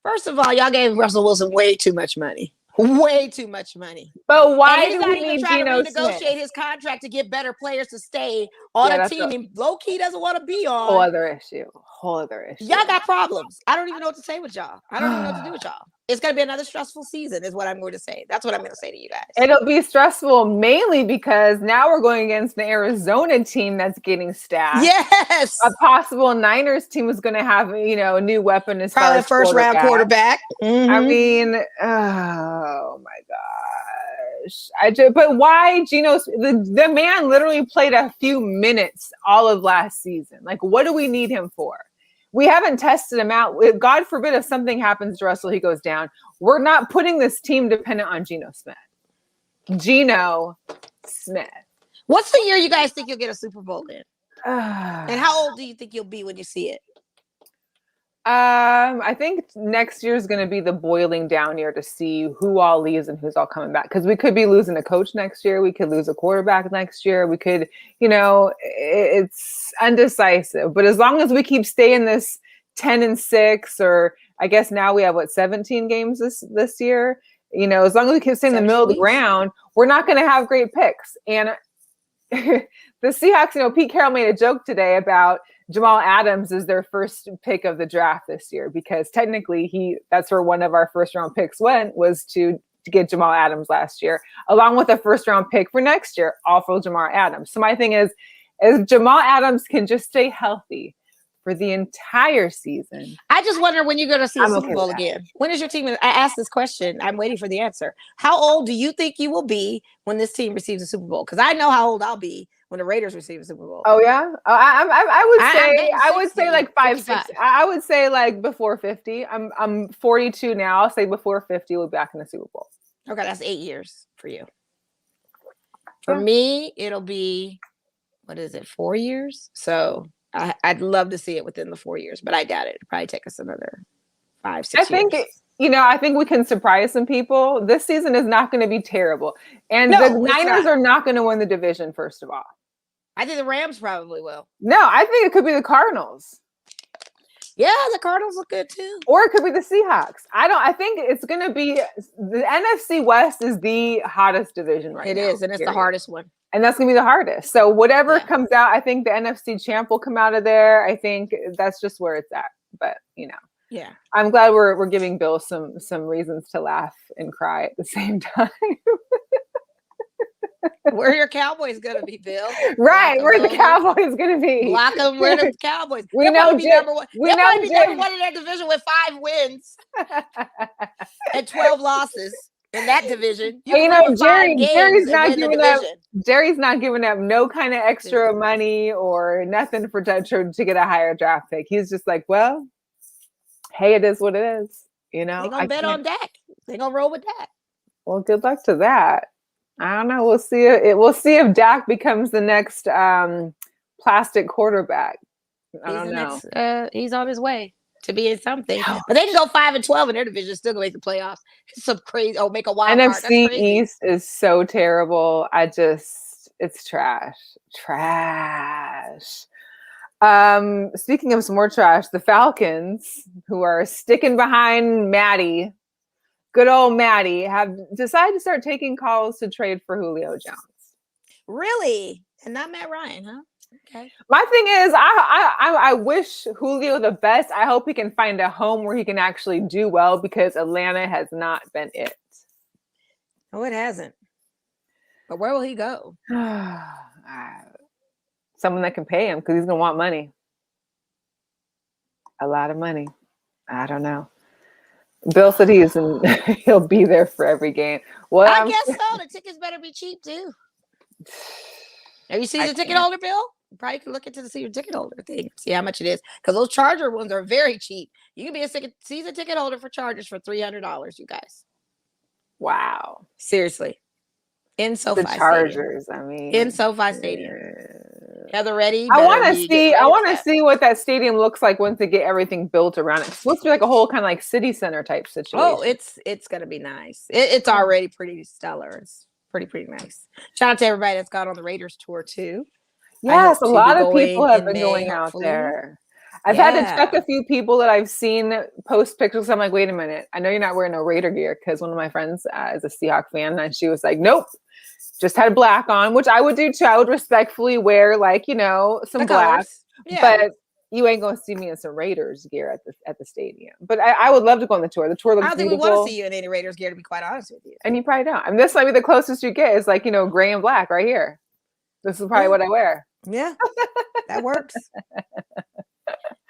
First of all, y'all gave Russell Wilson way too much money. Way too much money. But why do we need Geno Smith? Negotiate his contract to get better players to stay on a team he low-key doesn't want to be on. Whole other issue. Y'all got problems. I don't even know what to say with y'all. I don't even know what to do with y'all. It's going to be another stressful season is what I'm going to say. That's what I'm going to say to you guys. It'll be stressful mainly because now we're going against the Arizona team that's getting stacked. Yes. A possible Niners team is going to have, a new weapon as probably far as first-round quarterback. Mm-hmm. I mean, oh my gosh. But why Geno? The man literally played a few minutes all of last season. What do we need him for? We haven't tested him out. God forbid if something happens to Russell, he goes down. We're not putting this team dependent on Geno Smith. Geno Smith. What's the year you guys think you'll get a Super Bowl in? And how old do you think you'll be when you see it? I think next year is going to be the boiling down year to see who all leaves and who's all coming back. Because we could be losing a coach next year. We could lose a quarterback next year. We could, it's undecisive. But as long as we keep staying this 10-6, or I guess now we have 17 games this year. As long as we keep staying in the middle of the ground, we're not going to have great picks. And the Seahawks, Pete Carroll made a joke today about Jamal Adams is their first pick of the draft this year, because technically that's where one of our first round picks was to get Jamal Adams last year, along with a first round pick for next year, all for Jamal Adams. So my thing is Jamal Adams can just stay healthy for the entire season. I just wonder when you're going to see a Super Bowl again. When is your team? I asked this question. I'm waiting for the answer. How old do you think you will be when this team receives a Super Bowl? Because I know how old I'll be when the Raiders receive a Super Bowl. Oh yeah, I would say 5, 6. I would say before 50. I'm 42 now. I'll say before 50 we'll be back in the Super Bowl. Okay, that's 8 years for you. For me, it'll be, what is it, 4 years? So I'd love to see it within the 4 years, but I doubt it. It'll probably take us another 5, 6 years. I think we can surprise some people. This season is not going to be terrible. And the Niners are not going to win the division, first of all. I think the Rams probably will. No, I think it could be the Cardinals. Yeah, the Cardinals look good too. Or it could be the Seahawks. I think it's going to be, the NFC West is the hottest division right now. It is, and it's the hardest one. And that's going to be the hardest. So whatever comes out, I think the NFC champ will come out of there. I think that's just where it's at. But, yeah, I'm glad we're giving Bill some reasons to laugh and cry at the same time. Where are your Cowboys going to be, Bill? Right, where the Cowboys going to be? Block them. Where the Cowboys? We know number one. They'll probably be number one in their division with 5 wins and 12 losses in that division. Jerry's not giving up. Jerry's not giving up no kind of extra money or nothing to get a higher draft pick. He's just like, well, hey, it is what it is. They're gonna bet on Dak. They're gonna roll with Dak. Well, good luck to that. I don't know. We'll see. We'll see if Dak becomes the next plastic quarterback. I don't know. He's on his way to being something. But they can go 5-12 in their division, still gonna make the playoffs. It's some crazy. Oh, make a wild card. NFC East is so terrible. It's trash. Trash. Speaking of some more trash, the Falcons, who are sticking behind Maddie, good old Maddie, have decided to start taking calls to trade for Julio Jones. Really? And not Matt Ryan, huh? Okay. My thing is, I wish Julio the best. I hope he can find a home where he can actually do well, because Atlanta has not been it. No, it hasn't. But where will he go? Someone that can pay him, because he's going to want money. A lot of money. I don't know. Bill said he'll be there for every game. Well, I guess so. The tickets better be cheap too. Have you seen the ticket holder, Bill? You probably can look into the season ticket holder thing, see how much it is, because those Charger ones are very cheap. You can be a season ticket holder for Chargers for $300, you guys. Wow. Seriously. In SoFi the Chargers, Stadium. In SoFi Stadium. Heather Ready. I want to see what that stadium looks like once they get everything built around it. It's supposed to be like a whole kind of like city center type situation. Oh, it's gonna be nice. It's already pretty stellar. It's pretty nice. Shout out to everybody that's gone on the Raiders tour too. Yes, a lot of people have been going out there. I've had to check a few people that I've seen post pictures. I'm like, wait a minute. I know you're not wearing no Raider gear, because one of my friends is a Seahawks fan, and she was like, nope, just had black on, which I would do too. I would respectfully wear some black, but you ain't gonna see me in some Raiders gear at the stadium. But I would love to go on the tour. The tour looks beautiful. I don't think we want to see you in any Raiders gear, to be quite honest with you. And you probably don't. I mean, this might be the closest you get. Is gray and black right here. This is probably what I wear. Yeah, that works.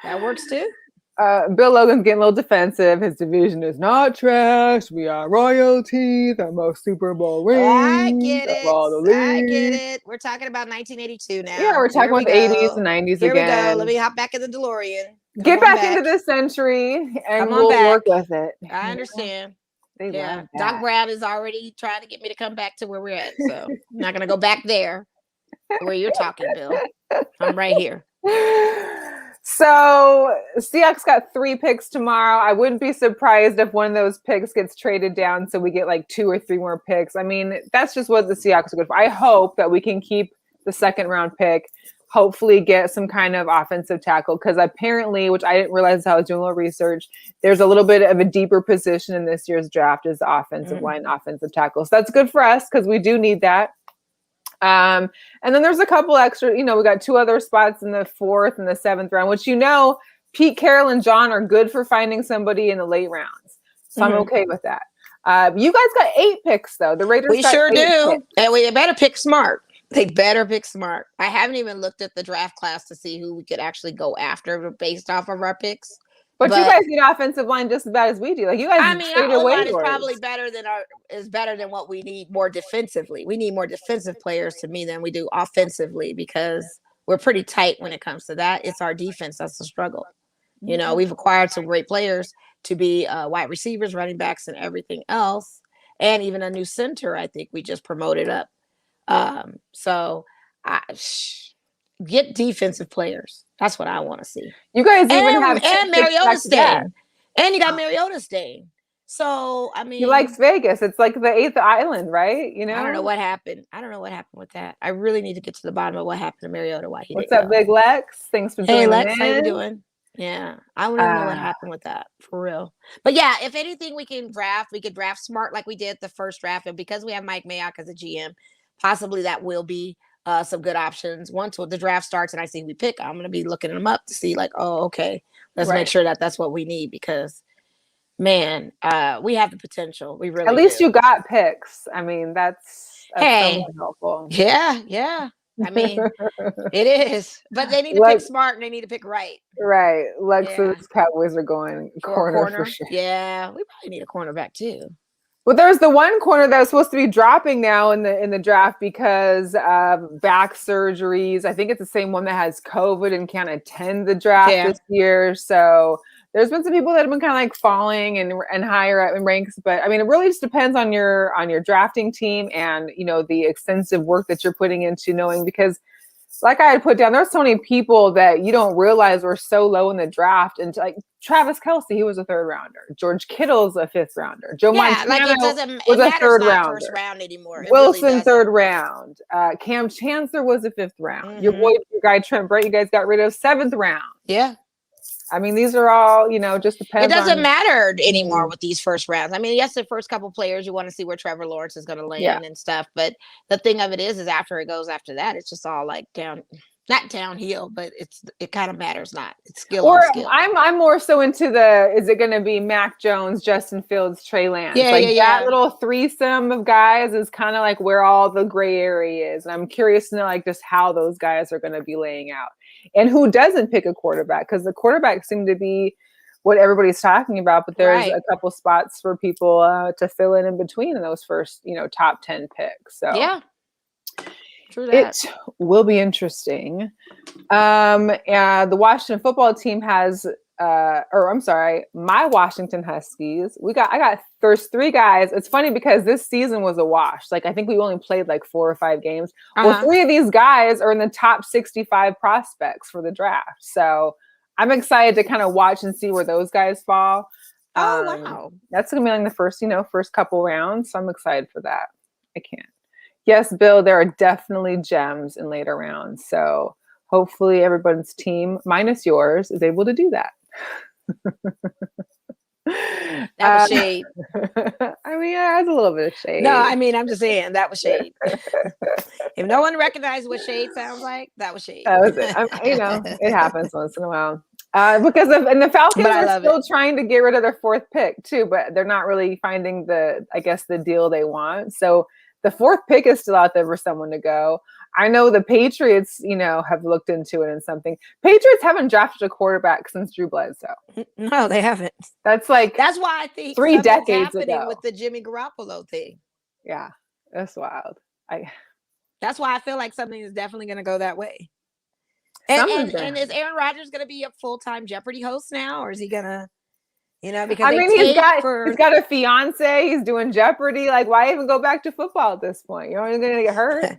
That works too. Bill Logan's getting a little defensive. His division is not trash. We are royalty, the most Super Bowl rings. I get it. We're talking about 1982 now. Yeah, we're talking about the 80s and 90s again. Here we go. Let me hop back in the DeLorean. Get back into this century, and we'll work with it. I understand. Yeah, Doc Brown is already trying to get me to come back to where we're at. So I'm not going to go back there where you're talking, Bill. I'm right here. So Seahawks got 3 picks tomorrow. I wouldn't be surprised if one of those picks gets traded down, so we get 2 or 3 more picks. I mean, that's just what the Seahawks are good for. I hope that we can keep the 2nd round pick, hopefully get some kind of offensive tackle, because apparently, which I didn't realize until I was doing a little research, there's a little bit of a deeper position in this year's draft is the offensive line, offensive tackle. So that's good for us, because we do need that. And then there's a couple extra, we got 2 other spots in the 4th and the 7th round, which, Pete Carroll and John are good for finding somebody in the late rounds. So I'm okay with that. You guys got 8 picks though. The Raiders we sure do. Picks. And we better pick smart. They better pick smart. I haven't even looked at the draft class to see who we could actually go after based off of our picks. But you guys need offensive line just as bad as we do. You guys, our O-line is probably better than what we need more defensively. We need more defensive players to me than we do offensively, because we're pretty tight when it comes to that. It's our defense that's the struggle. We've acquired some great players to be wide receivers, running backs, and everything else, and even a new center. I think we just promoted up. So get defensive players. That's what I want to see. You guys even have and Mariota staying, and you got Mariota staying. So I mean, he likes Vegas. It's like the 8th island, right? You know, I don't know what happened. I don't know what happened with that. I really need to get to the bottom of what happened to Mariota. Why he What's didn't up, go. Big Lex? Thanks for joining. Hey Lex, how you doing? Yeah, I don't even know what happened with that for real. But yeah, if anything, we could draft smart like we did the first draft, and because we have Mike Mayock as a GM, possibly that will be some good options. Once the draft starts and I see who we pick, I'm gonna be looking them up to see like, oh, okay, let's make sure that that's what we need because, man, we have the potential. We really at least do. you got picks. I mean, that's hey, helpful. Yeah. I mean, it is, but they need to pick smart and they need to pick right. Right. Lex's Cowboys are going corner for sure. Yeah, we probably need a cornerback too. Well, there's the one corner that was supposed to be dropping now in the draft because of back surgeries. I think it's the same one that has COVID and can't attend the draft this year. So there's been some people that have been kind of like falling and higher up in ranks, but I mean, it really just depends on your drafting team and the extensive work that you're putting into knowing because. Like I had put down, there's so many people that you don't realize were so low in the draft. And like Travis Kelce, he was a 3rd rounder. George Kittle's a 5th rounder. Joe Montana was a 3rd rounder. First round anymore. Wilson, really 3rd round. Cam Chancellor was a 5th round. Mm-hmm. Your guy Trent Brett, you guys got rid of 7th round. Yeah. I mean, these are all, just depends. It doesn't matter anymore with these first rounds. I mean, yes, the first couple players, you want to see where Trevor Lawrence is going to land and stuff. But the thing of it is after it goes after that, it's just all like not downhill, but it kind of matters not. It's skill on skill. I'm more so into is it going to be Mac Jones, Justin Fields, Trey Lance? That little threesome of guys is kind of like where all the gray area is. And I'm curious to know like just how those guys are going to be laying out. And who doesn't pick a quarterback? Because the quarterbacks seem to be what everybody's talking about, but there's a couple spots for people to fill in between in those first, top 10 picks. So yeah, true that. It will be interesting. The Washington football team has, my Washington Huskies. There's 3 guys. It's funny because this season was a wash. Like I think we only played like 4 or 5 games. Well, 3 of these guys are in the top 65 prospects for the draft. So I'm excited to kind of watch and see where those guys fall. Oh, wow. That's going to be like the first couple rounds. So I'm excited for that. I can't. Yes, Bill, there are definitely gems in later rounds. So hopefully everybody's team, minus yours, is able to do that. That was shade. I mean, that's a little bit of shade. No, I mean, I'm just saying that was shade. If no one recognized what shade sounds like, that was shade. That was it. It happens once in a while. The Falcons are still trying to get rid of their 4th pick too, but they're not really finding the deal they want. So the 4th pick is still out there for someone to go. I know the Patriots, have looked into it and something. Patriots haven't drafted a quarterback since Drew Bledsoe. No, they haven't. That's why I think 3 decades ago with the Jimmy Garoppolo thing. Yeah, that's wild. That's why I feel like something is definitely going to go that way. And is Aaron Rodgers going to be a full-time Jeopardy host now, or is he going to? Because he's got a fiance. He's doing Jeopardy. Like, why even go back to football at this point? You're only going to get hurt.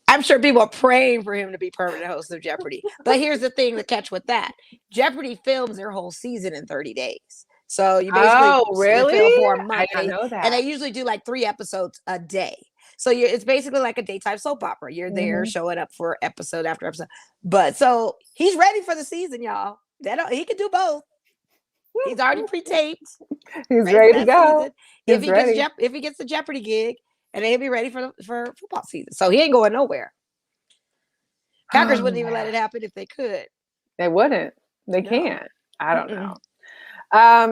I'm sure people are praying for him to be permanent host of Jeopardy. But here's the thing: the catch with that, Jeopardy films their whole season in 30 days. So you basically film for a month. I didn't know that. And they usually do like 3 episodes a day. So it's basically like a daytime soap opera. You're there showing up for episode after episode. But so he's ready for the season, y'all. He can do both. He's already pre-taped. He's ready to go. If he gets the Jeopardy gig, and he'll be ready for football season. So he ain't going nowhere. Packers wouldn't even let it happen if they could. They wouldn't. They can't. I don't know.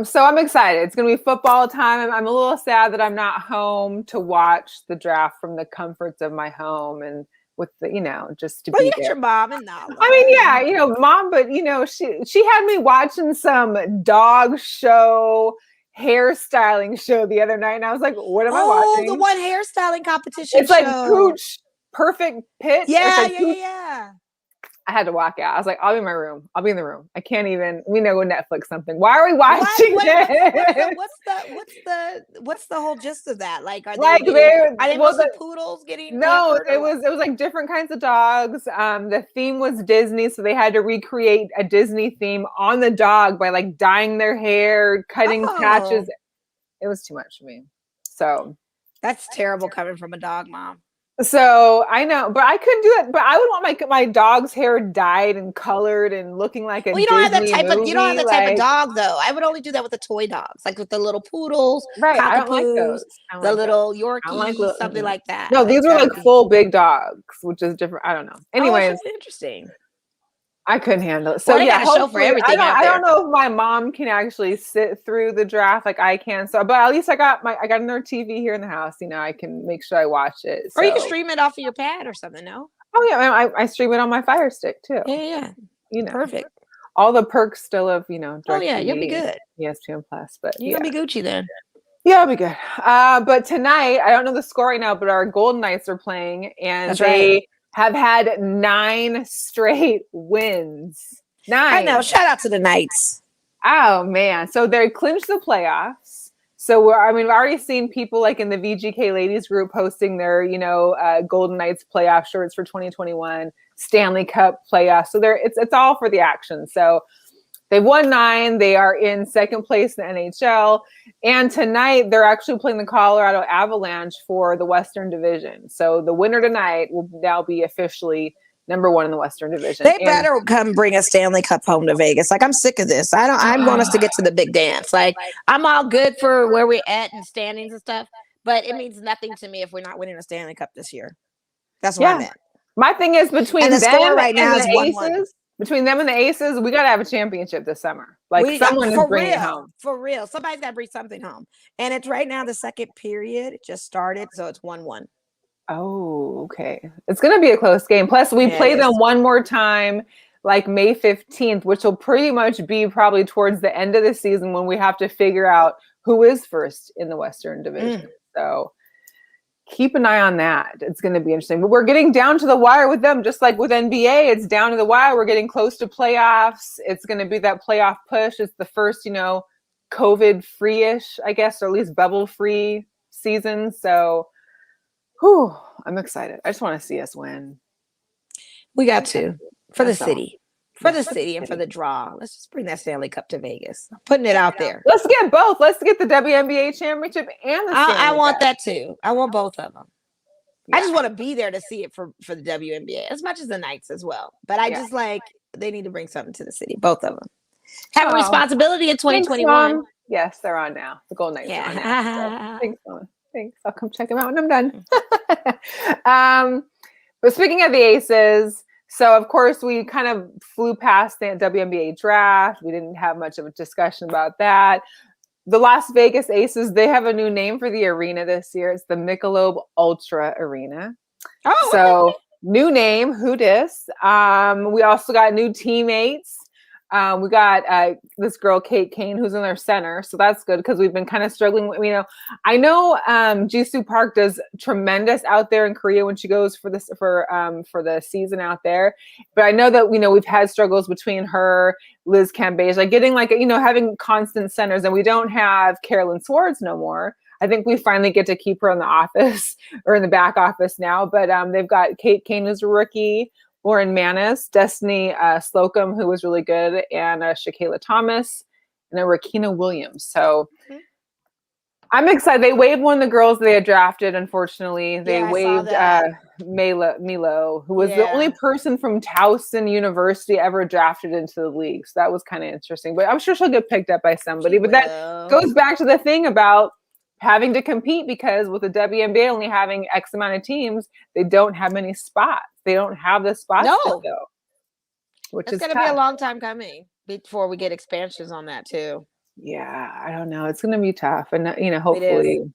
So I'm excited. It's going to be football time. I'm a little sad that I'm not home to watch the draft from the comforts of my home and with the, just to be you there. Your mom and Nala. I mean, yeah, mom, but she had me watching some dog show, hairstyling show the other night, and I was like, what am I watching? Oh, the one hairstyling competition. It's like Pooch Perfect Pitch. Yeah. I had to walk out. I was like, I'll be in my room. I'll be in the room. I can't even. We know Netflix something. Why are we watching this? What's the whole gist of that? Like, are Like they mostly poodles getting pampered? It was like different kinds of dogs. The theme was Disney, so they had to recreate a Disney theme on the dog by like dyeing their hair, cutting patches. It was too much for me. So that's terrible coming from a dog mom. So I know, but I couldn't do it. But I would want my dog's hair dyed and colored and looking like a you don't have that Disney type movie. Of you don't have that type of dog though. I would only do that with the toy dogs, like with the little poodles, right? I don't like those. The little Yorkies, something like that. No, these were like full big dogs, which is different. I don't know. Anyways, interesting. I couldn't handle it. So they got a show for everything. I don't know if my mom can actually sit through the draft like I can. So, but at least I got another TV here in the house. You know, I can make sure I watch it. Or you can stream it off of your pad or something. No. Oh yeah, I stream it on my Fire Stick too. Yeah. You know, perfect. All the perks still of Oh yeah, you'll be good. ESPN Plus, but you're gonna be Gucci then. Yeah, I'll be good. But tonight, I don't know the score right now, but our Golden Knights are playing, and they have had 9 straight wins. 9. I know. Shout out to the Knights. Oh man! So they clinched the playoffs. So we've already seen people like in the VGK ladies group posting their, Golden Knights playoff shirts for 2021 Stanley Cup playoffs. So it's all for the action. So they've won 9. They are in second place in the NHL. And tonight, they're actually playing the Colorado Avalanche for the Western Division. So the winner tonight will now be officially number 1 in the Western Division. They better come bring a Stanley Cup home to Vegas. Like, I'm sick of this. I want us to get to the big dance. Like, I'm all good for where we're at and standings and stuff, but it means nothing to me if we're not winning a Stanley Cup this year. That's what I'm at. My thing is between them right now and the Aces. Between them and the Aces, we got to have a championship this summer. Like someone is bringing it home. For real. Somebody's got to bring something home. And it's right now the second period. It just started. So it's 1-1. Oh, okay. It's going to be a close game. Plus, we play them one more time, like May 15th, which will pretty much be probably towards the end of the season when we have to figure out who is first in the Western Division. So keep an eye on that. It's going to be interesting. But we're getting down to the wire with them, just like with NBA. It's down to the wire. We're getting close to playoffs. It's going to be that playoff push. It's the first, COVID-free-ish, I guess, or at least bubble-free season. So, I'm excited. I just want to see us win. We got to. For the city. For the city and for the draw. Let's just bring that Stanley Cup to Vegas. I'm putting it out there. Let's get both. Let's get the WNBA championship and the Stanley I want Cup. that too. I want both of them. Yeah. I just want to be there to see it for the WNBA as much as the Knights as well. But I just they need to bring something to the city. Both of them have a responsibility in 2021. Yes, they're on now. The Golden Knights are on now. So, thanks, Mom. Thanks. I'll come check them out when I'm done. But speaking of the Aces, so of course we kind of flew past the WNBA draft. We didn't have much of a discussion about that. The Las Vegas Aces, they have a new name for the arena this year. It's the Michelob Ultra Arena. Oh, so new name, who dis? We also got new teammates. We got this girl, Kate Kane, who's in their center. So that's good because we've been kind of struggling. I know Jisoo Park does tremendous out there in Korea when she goes for the season out there. But I know that, we've had struggles between her, Liz Cambage, like getting having constant centers, and we don't have Carolyn Swords no more. I think we finally get to keep her in the office or in the back office now. But they've got Kate Kane, who's a rookie, Lauren Manis, Destiny Slocum, who was really good, and Shaquilla Thomas, and Rakina Williams. So I'm excited. They waived one of the girls they had drafted, unfortunately. They waived Milo, who was the only person from Towson University ever drafted into the league. So that was kind of interesting. But I'm sure she'll get picked up by somebody. But that goes back to the thing about having to compete, because with the WNBA only having X amount of teams, they don't have many spots. They don't have the spots to go. Which is going to be a long time coming before we get expansions on that too. Yeah, I don't know. It's going to be tough, and hopefully.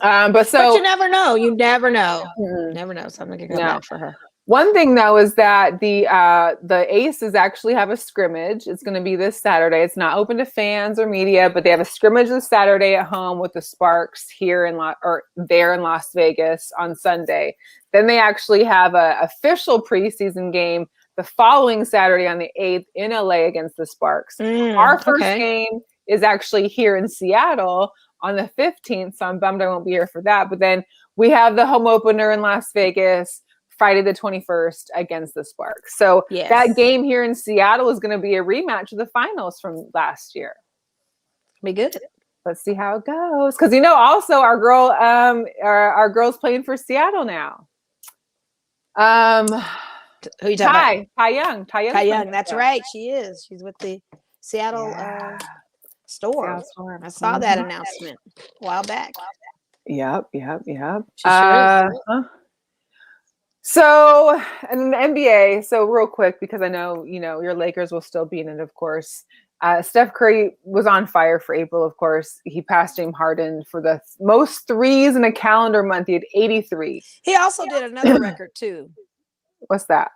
But you never know. You never know. Never know. Something can come back for her. One thing though is that the Aces actually have a scrimmage. It's going to be this Saturday. It's not open to fans or media, but they have a scrimmage this Saturday at home with the Sparks here in Las Vegas on Sunday. Then they actually have an official preseason game the following Saturday on the 8th in LA against the Sparks. Our first game is actually here in Seattle on the 15th, so I'm bummed I won't be here for that. But then we have the home opener in Las Vegas Friday the 21st against the Sparks. So that game here in Seattle is going to be a rematch of the finals from last year. Be good. Let's see how it goes. Because also our girl's playing for Seattle now. Who you talking about? Tai Young. Tai Young. That's right. She is. She's with the Seattle Storm. I saw that announcement a while back. Yep. She sure is. So, and the NBA. So real quick, because I know your Lakers will still be in it, of course. Steph Curry was on fire for April, of course. He passed James Harden for the most threes in a calendar month. He had 83. He also did another record too. What's that?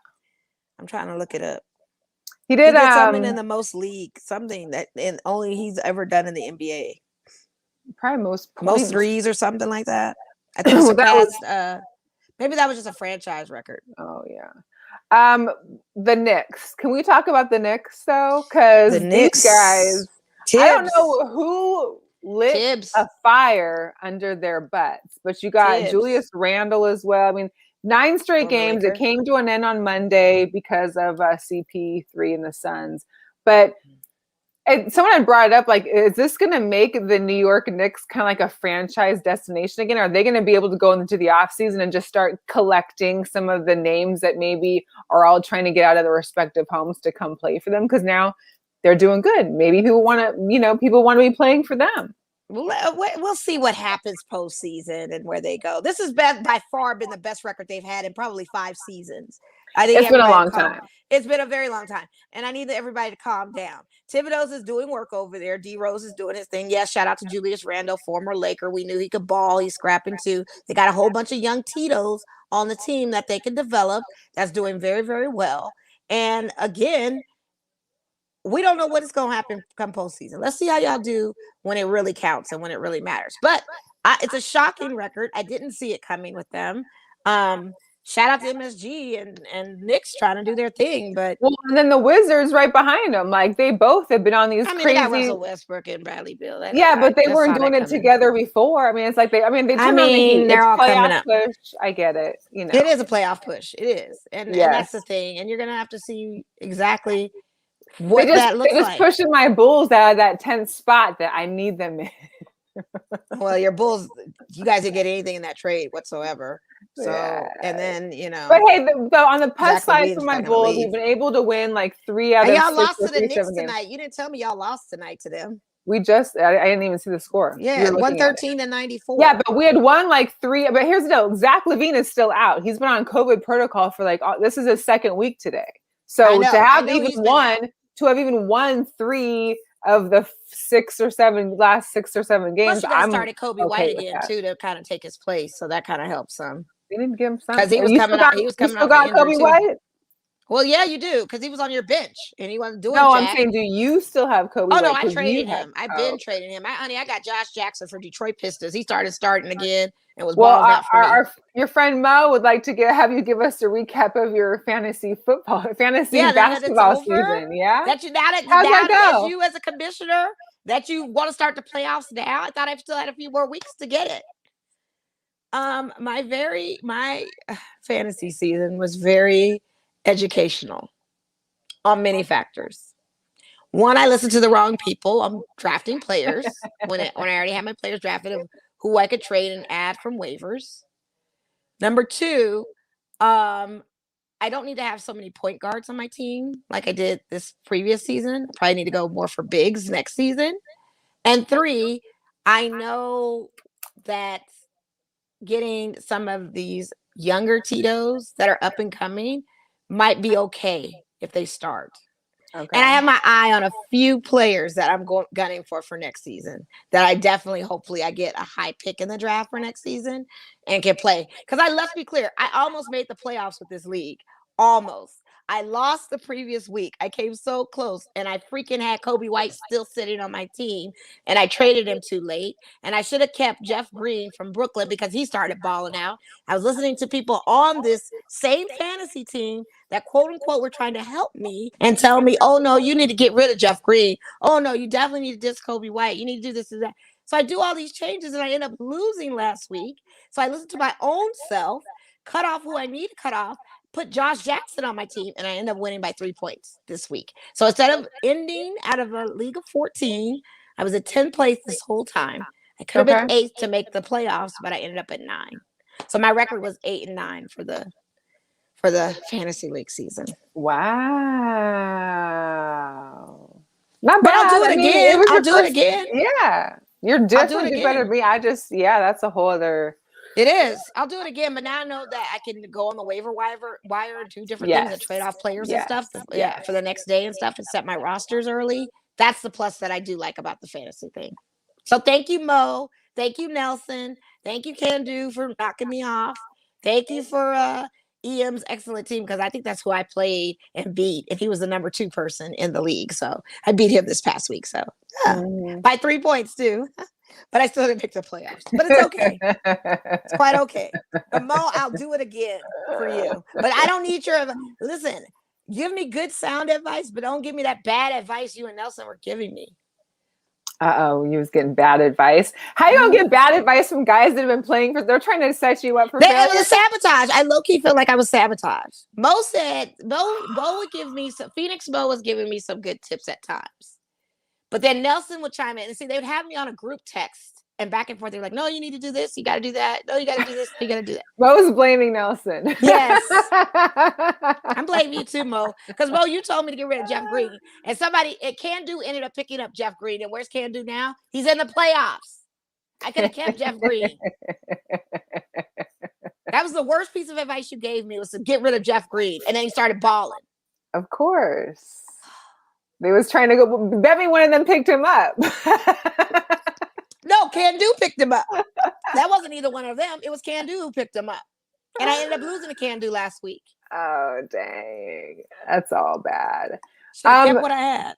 I'm trying to look it up. He did something in the most league, something that only he's ever done in the NBA. Probably most threes or something like that. I think surpassed. Maybe that was just a franchise record. Oh yeah. The Knicks. Can we talk about the Knicks though? Because these guys, I don't know who lit a fire under their butts, but you got Julius Randle as well. I mean, 9 straight games. It came to an end on Monday because of CP3 and the Suns. But someone had brought it up, like, is this going to make the New York Knicks kind of like a franchise destination again? Are they going to be able to go into the offseason and just start collecting some of the names that maybe are all trying to get out of their respective homes to come play for them? Because now they're doing good. Maybe people want to be playing for them. We'll see what happens postseason and where they go. This has by far been the best record they've had in probably 5 seasons. I think it's been a long time. It's been a very long time. And I need everybody to calm down. Thibodeau's is doing work over there. D Rose is doing his thing. Yes, shout out to Julius Randle, former Laker. We knew he could ball. He's scrapping too. They got a whole bunch of young Tito's on the team that they can develop. That's doing very, very well. And again, we don't know what is going to happen come postseason. Let's see how y'all do when it really counts and when it really matters. But it's a shocking record. I didn't see it coming with them. Shout out to MSG and Knicks trying to do their thing, but and then the Wizards right behind them. Like they both have been on these crazy. They got Russell Westbrook and Bradley Beal. But they weren't doing it together before. I mean, it's like they turned on the heat. They're all coming up. Push. I get it. It is a playoff push. It is, and that's the thing. And you're gonna have to see exactly what that looks like. Just pushing my Bulls out of that 10th spot that I need them in. Well, your Bulls, you guys didn't get anything in that trade whatsoever. So, and then, But hey, though on the plus side for my Bulls, we've been able to win like 3 out of 6 y'all lost to the Knicks tonight. Games. You didn't tell me y'all lost tonight to them. I didn't even see the score. Yeah, 113-94. Yeah, but we had won like 3. But here's the deal: Zach LaVine is still out. He's been on COVID protocol for this is his 2nd week today. So to have even won 3 of the 6 or 7 games. Plus, you started Kobe White again too to kind of take his place, so that kind of helps some. They didn't give him some because he was coming out. He was coming out. Got Kobe White. Well, yeah, you do because he was on your bench and he wasn't doing. No, I'm saying, do you still have Kobe? Oh no, I traded him. I've been trading him. I got Josh Jackson for Detroit Pistons. He starting again and was balling out for me. Your friend Mo would like to have you give us a recap of your fantasy basketball season. Yeah, how's that go? You as a commissioner that you want to start the playoffs now. I thought I still had a few more weeks to get it. My fantasy season was very educational on many factors. One, I listened to the wrong people. I'm drafting players when I already had my players drafted of who I could trade and add from waivers. Number 2, I don't need to have so many point guards on my team like I did this previous season. I probably need to go more for bigs next season. And 3, I know that getting some of these younger Tito's that are up and coming might be okay if they start. Okay. And I have my eye on a few players that I'm gunning for next season that I definitely, hopefully I get a high pick in the draft for next season and can play. Because let's be clear, I almost made the playoffs with this league. Almost. I lost the previous week. I came so close, and I freaking had Kobe White still sitting on my team, and I traded him too late. And I should have kept Jeff Green from Brooklyn because he started balling out. I was listening to people on this same fantasy team that quote unquote were trying to help me and tell me, oh no, you need to get rid of Jeff Green. Oh no, you definitely need to disc Kobe White. You need to do this and that. So I do all these changes, and I end up losing last week. So I listened to my own self, cut off who I need to cut off, put Josh Jackson on my team, and I end up winning by 3 points this week. So instead of ending out of a league of 14, I was at 10th place this whole time. I could have been 8th to make the playoffs, but I ended up at 9. So my record was 8-9 for the fantasy league season. Wow. Not bad. But I'll do it again. I'll do it again. Yeah. You're definitely better than me. That's a whole other. It is. I'll do it again, but now I know that I can go on the waiver wire and do different things and trade off players and stuff for the next day and stuff and set my rosters early. That's the plus that I do like about the fantasy thing. So thank you, Mo. Thank you, Nelson. Thank you, Can Do, for knocking me off. Thank you for EM's excellent team, because I think that's who I played and beat, and he was the number 2 person in the league. So I beat him this past week. So by 3 points too. But I still didn't pick the playoffs. But it's okay. It's quite okay. But Mo, I'll do it again for you. But I don't need your listen. Give me good sound advice, but don't give me that bad advice you and Nelson were giving me. You was getting bad advice. How you gonna get bad advice from guys that have been playing for? They're trying to set you up for failure. It was sabotage. I low key feel like I was sabotaged. Mo said Mo would give me some. Phoenix Mo was giving me some good tips at times, but then Nelson would chime in and see they would have me on a group text and back and forth. They were like, "No, you need to do this. You got to do that. No, you got to do this. You got to do that." Mo was blaming Nelson. Yes, I'm blaming you too, Mo, because Mo, you told me to get rid of Jeff Green, and Can Do ended up picking up Jeff Green. And where's Can Do now? He's in the playoffs. I could have kept Jeff Green. That was the worst piece of advice you gave me, was to get rid of Jeff Green, and then he started balling. Of course, they was trying to go. Bet me one of them picked him up. No, Can Do picked him up. That wasn't either one of them. It was Can Do who picked him up. And I ended up losing to Can Do last week. Oh, dang. That's all bad. Should have kept what I had.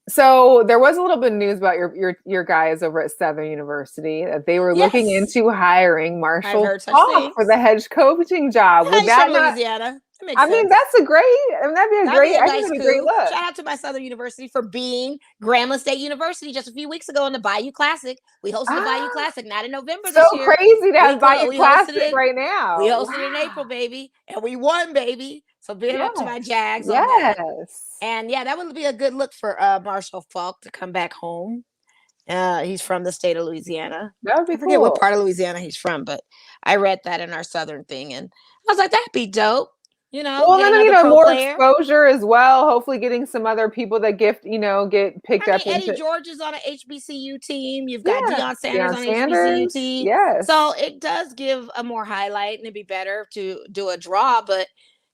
So there was a little bit of news about your guys over at Southern University that they were looking into hiring Marshall Faulk for the head coaching job. Would that Louisiana? I mean, that'd be a great look. Shout out to my Southern University for being Grambling State University just a few weeks ago in the Bayou Classic. We hosted the Bayou Classic, not in November this year. So crazy to have Bayou Classic right now. We hosted it in April, baby, and we won, baby. So big up to my Jags. Yes. And that would be a good look for Marshall Faulk to come back home. He's from the state of Louisiana. That would be I forget what part of Louisiana he's from, but I read that in our Southern thing, and I was like, that'd be dope. Well, then more exposure as well. Hopefully, getting some other people that get picked up. Eddie George is on an HBCU team. You've got Deion Sanders on an HBCU team. Yes. So it does give a more highlight, and it'd be better to do a draw. But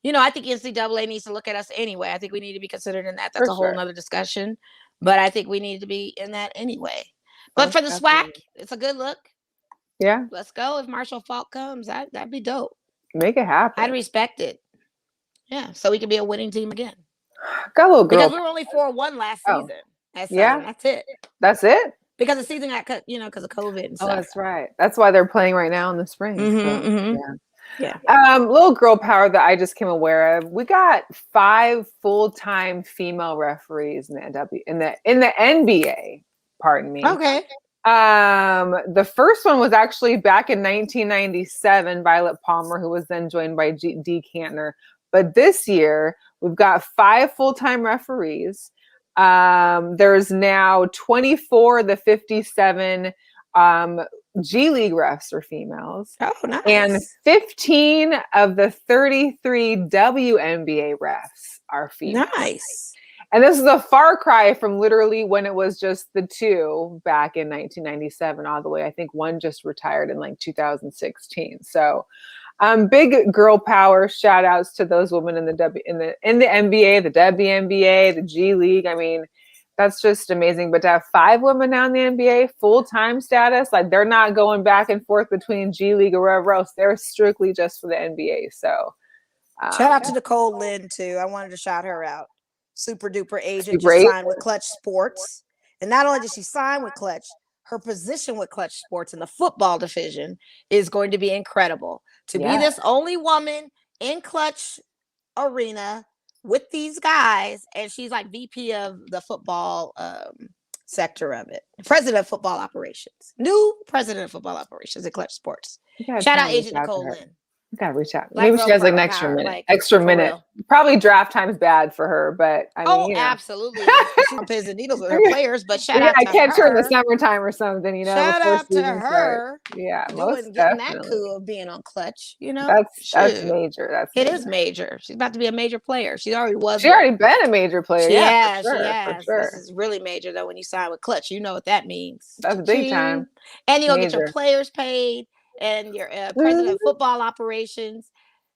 I think NCAA needs to look at us anyway. I think we need to be considered in that. That's a whole nother discussion. But I think we need to be in that anyway. But for the SWAC, it's a good look. Yeah. Let's go. If Marshall Faulk comes, that'd be dope. Make it happen. I'd respect it. Yeah, so we can be a winning team again. Got a little girl. Because we were only 4-1 last season. That's it. That's it? Because the season got cut, because of COVID and stuff. Oh, that's right. That's why they're playing right now in the spring. Yeah. Little girl power that I just came aware of. We got 5 full-time female referees in the NBA. Pardon me. Okay. The first one was actually back in 1997, Violet Palmer, who was then joined by Dee Cantner. But this year, we've got 5 full-time referees. There's now 24 of the 57 G League refs are females. Oh, nice. And 15 of the 33 WNBA refs are females. Nice. And this is a far cry from literally when it was just the 2 back in 1997 all the way. I think one just retired in like 2016. So big girl power. Shout outs to those women in the NBA, the WNBA, the G League. I mean, that's just amazing. But to have 5 women now in the NBA, full-time status, like they're not going back and forth between G League or wherever else. They're strictly just for the NBA. So Shout out to Nicole Lynn too. I wanted to shout her out. Super duper agent, Super just agent. signed with Clutch Sports. And not only did she sign with Clutch, her position with Clutch Sports in the football division is going to be incredible. To be this only woman in Clutch arena with these guys, and she's like VP of the football sector of it, president of football operations, new president of football operations at Clutch Sports. Shout out agent Nicole Lynn. Gotta reach out. Maybe she has like an extra minute. Like, extra minute. Real. Probably draft time's bad for her, but I mean, you know. Absolutely. She's on pins and needles with her players, but shout out to her. I catch her in the summertime or something, you know. Shout out to her. Yeah, getting that coup of being on Clutch, you know. That's major. It is major. She's about to be a major player. She already was. She already been a major player. She has. This is really major though. When you sign with Clutch, you know what that means. That's big time. And you'll get your players paid, and your president of football operations.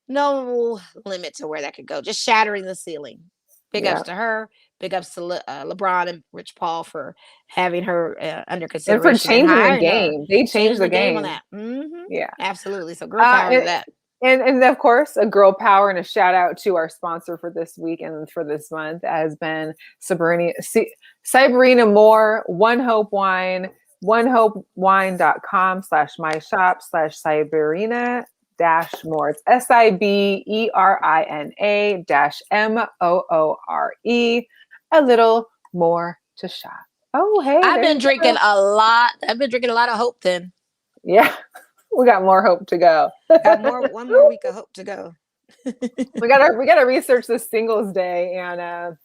No limit to where that could go. Just shattering the ceiling. Big ups to her. Big ups to LeBron and Rich Paul for having her under consideration. And for changing the game. They changed the game on that. Mm-hmm. Yeah. Absolutely. So girl power to that. And of course, a girl power and a shout out to our sponsor for this week and for this month has been Cyberina Moore, One Hope Wine, onehopewine.com/myshop/Cyberina -more. It's SIBERINA-MOORE. A little more to shop. Oh, hey. I've been drinking a lot of hope then. Yeah. We got more hope to go. One more week of hope to go. we gotta research this Singles Day and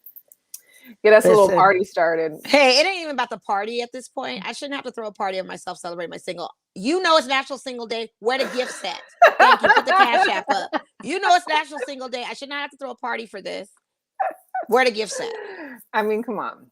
get us a little party started. Hey, it ain't even about the party at this point. I shouldn't have to throw a party on myself, celebrate my single. You know it's National Single Day. Where the gifts at? Thank you. Put the Cash App up. You know it's National Single Day. I should not have to throw a party for this. Where the gifts at? I mean, come on.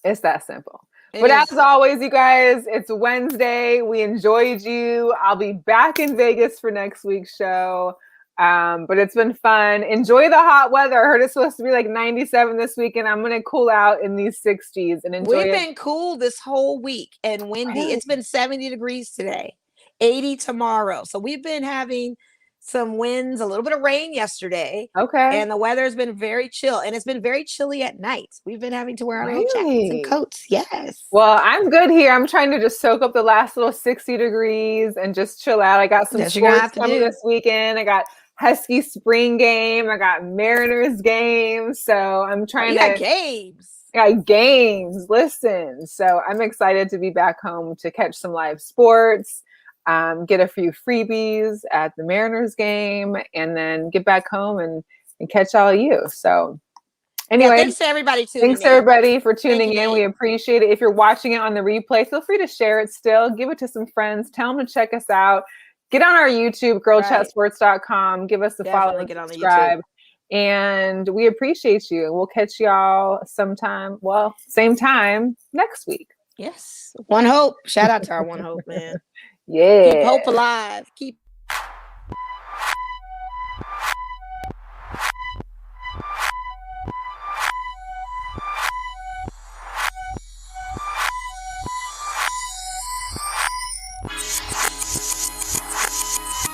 It's that simple. But as always, you guys, it's Wednesday. We enjoyed you. I'll be back in Vegas for next week's show. But it's been fun. Enjoy the hot weather. I heard it's supposed to be like 97 this week, and I'm going to cool out in these 60s and enjoy it. We've been cool this whole week and windy. Really? It's been 70 degrees today, 80 tomorrow. So we've been having some winds, a little bit of rain yesterday. Okay. And the weather has been very chill, and it's been very chilly at night. We've been having to wear our little jackets and coats. Yes. Well, I'm good here. I'm trying to just soak up the last little 60 degrees and just chill out. I got some sports coming this weekend. I got Husky spring game. I got Mariners game. So I'm trying to games. I got games. Listen. So I'm excited to be back home to catch some live sports. Get a few freebies at the Mariners game, and then get back home and catch all of you. So anyway, thanks to everybody for tuning in. We appreciate it. If you're watching it on the replay, feel free to share it still. Give it to some friends. Tell them to check us out. Get on our YouTube, girlchatsports.com. Give us a follow and subscribe. And we appreciate you. We'll catch y'all sometime. Well, same time next week. Yes. One Hope. Shout out to our One Hope, man. Yeah. Keep hope alive. Keep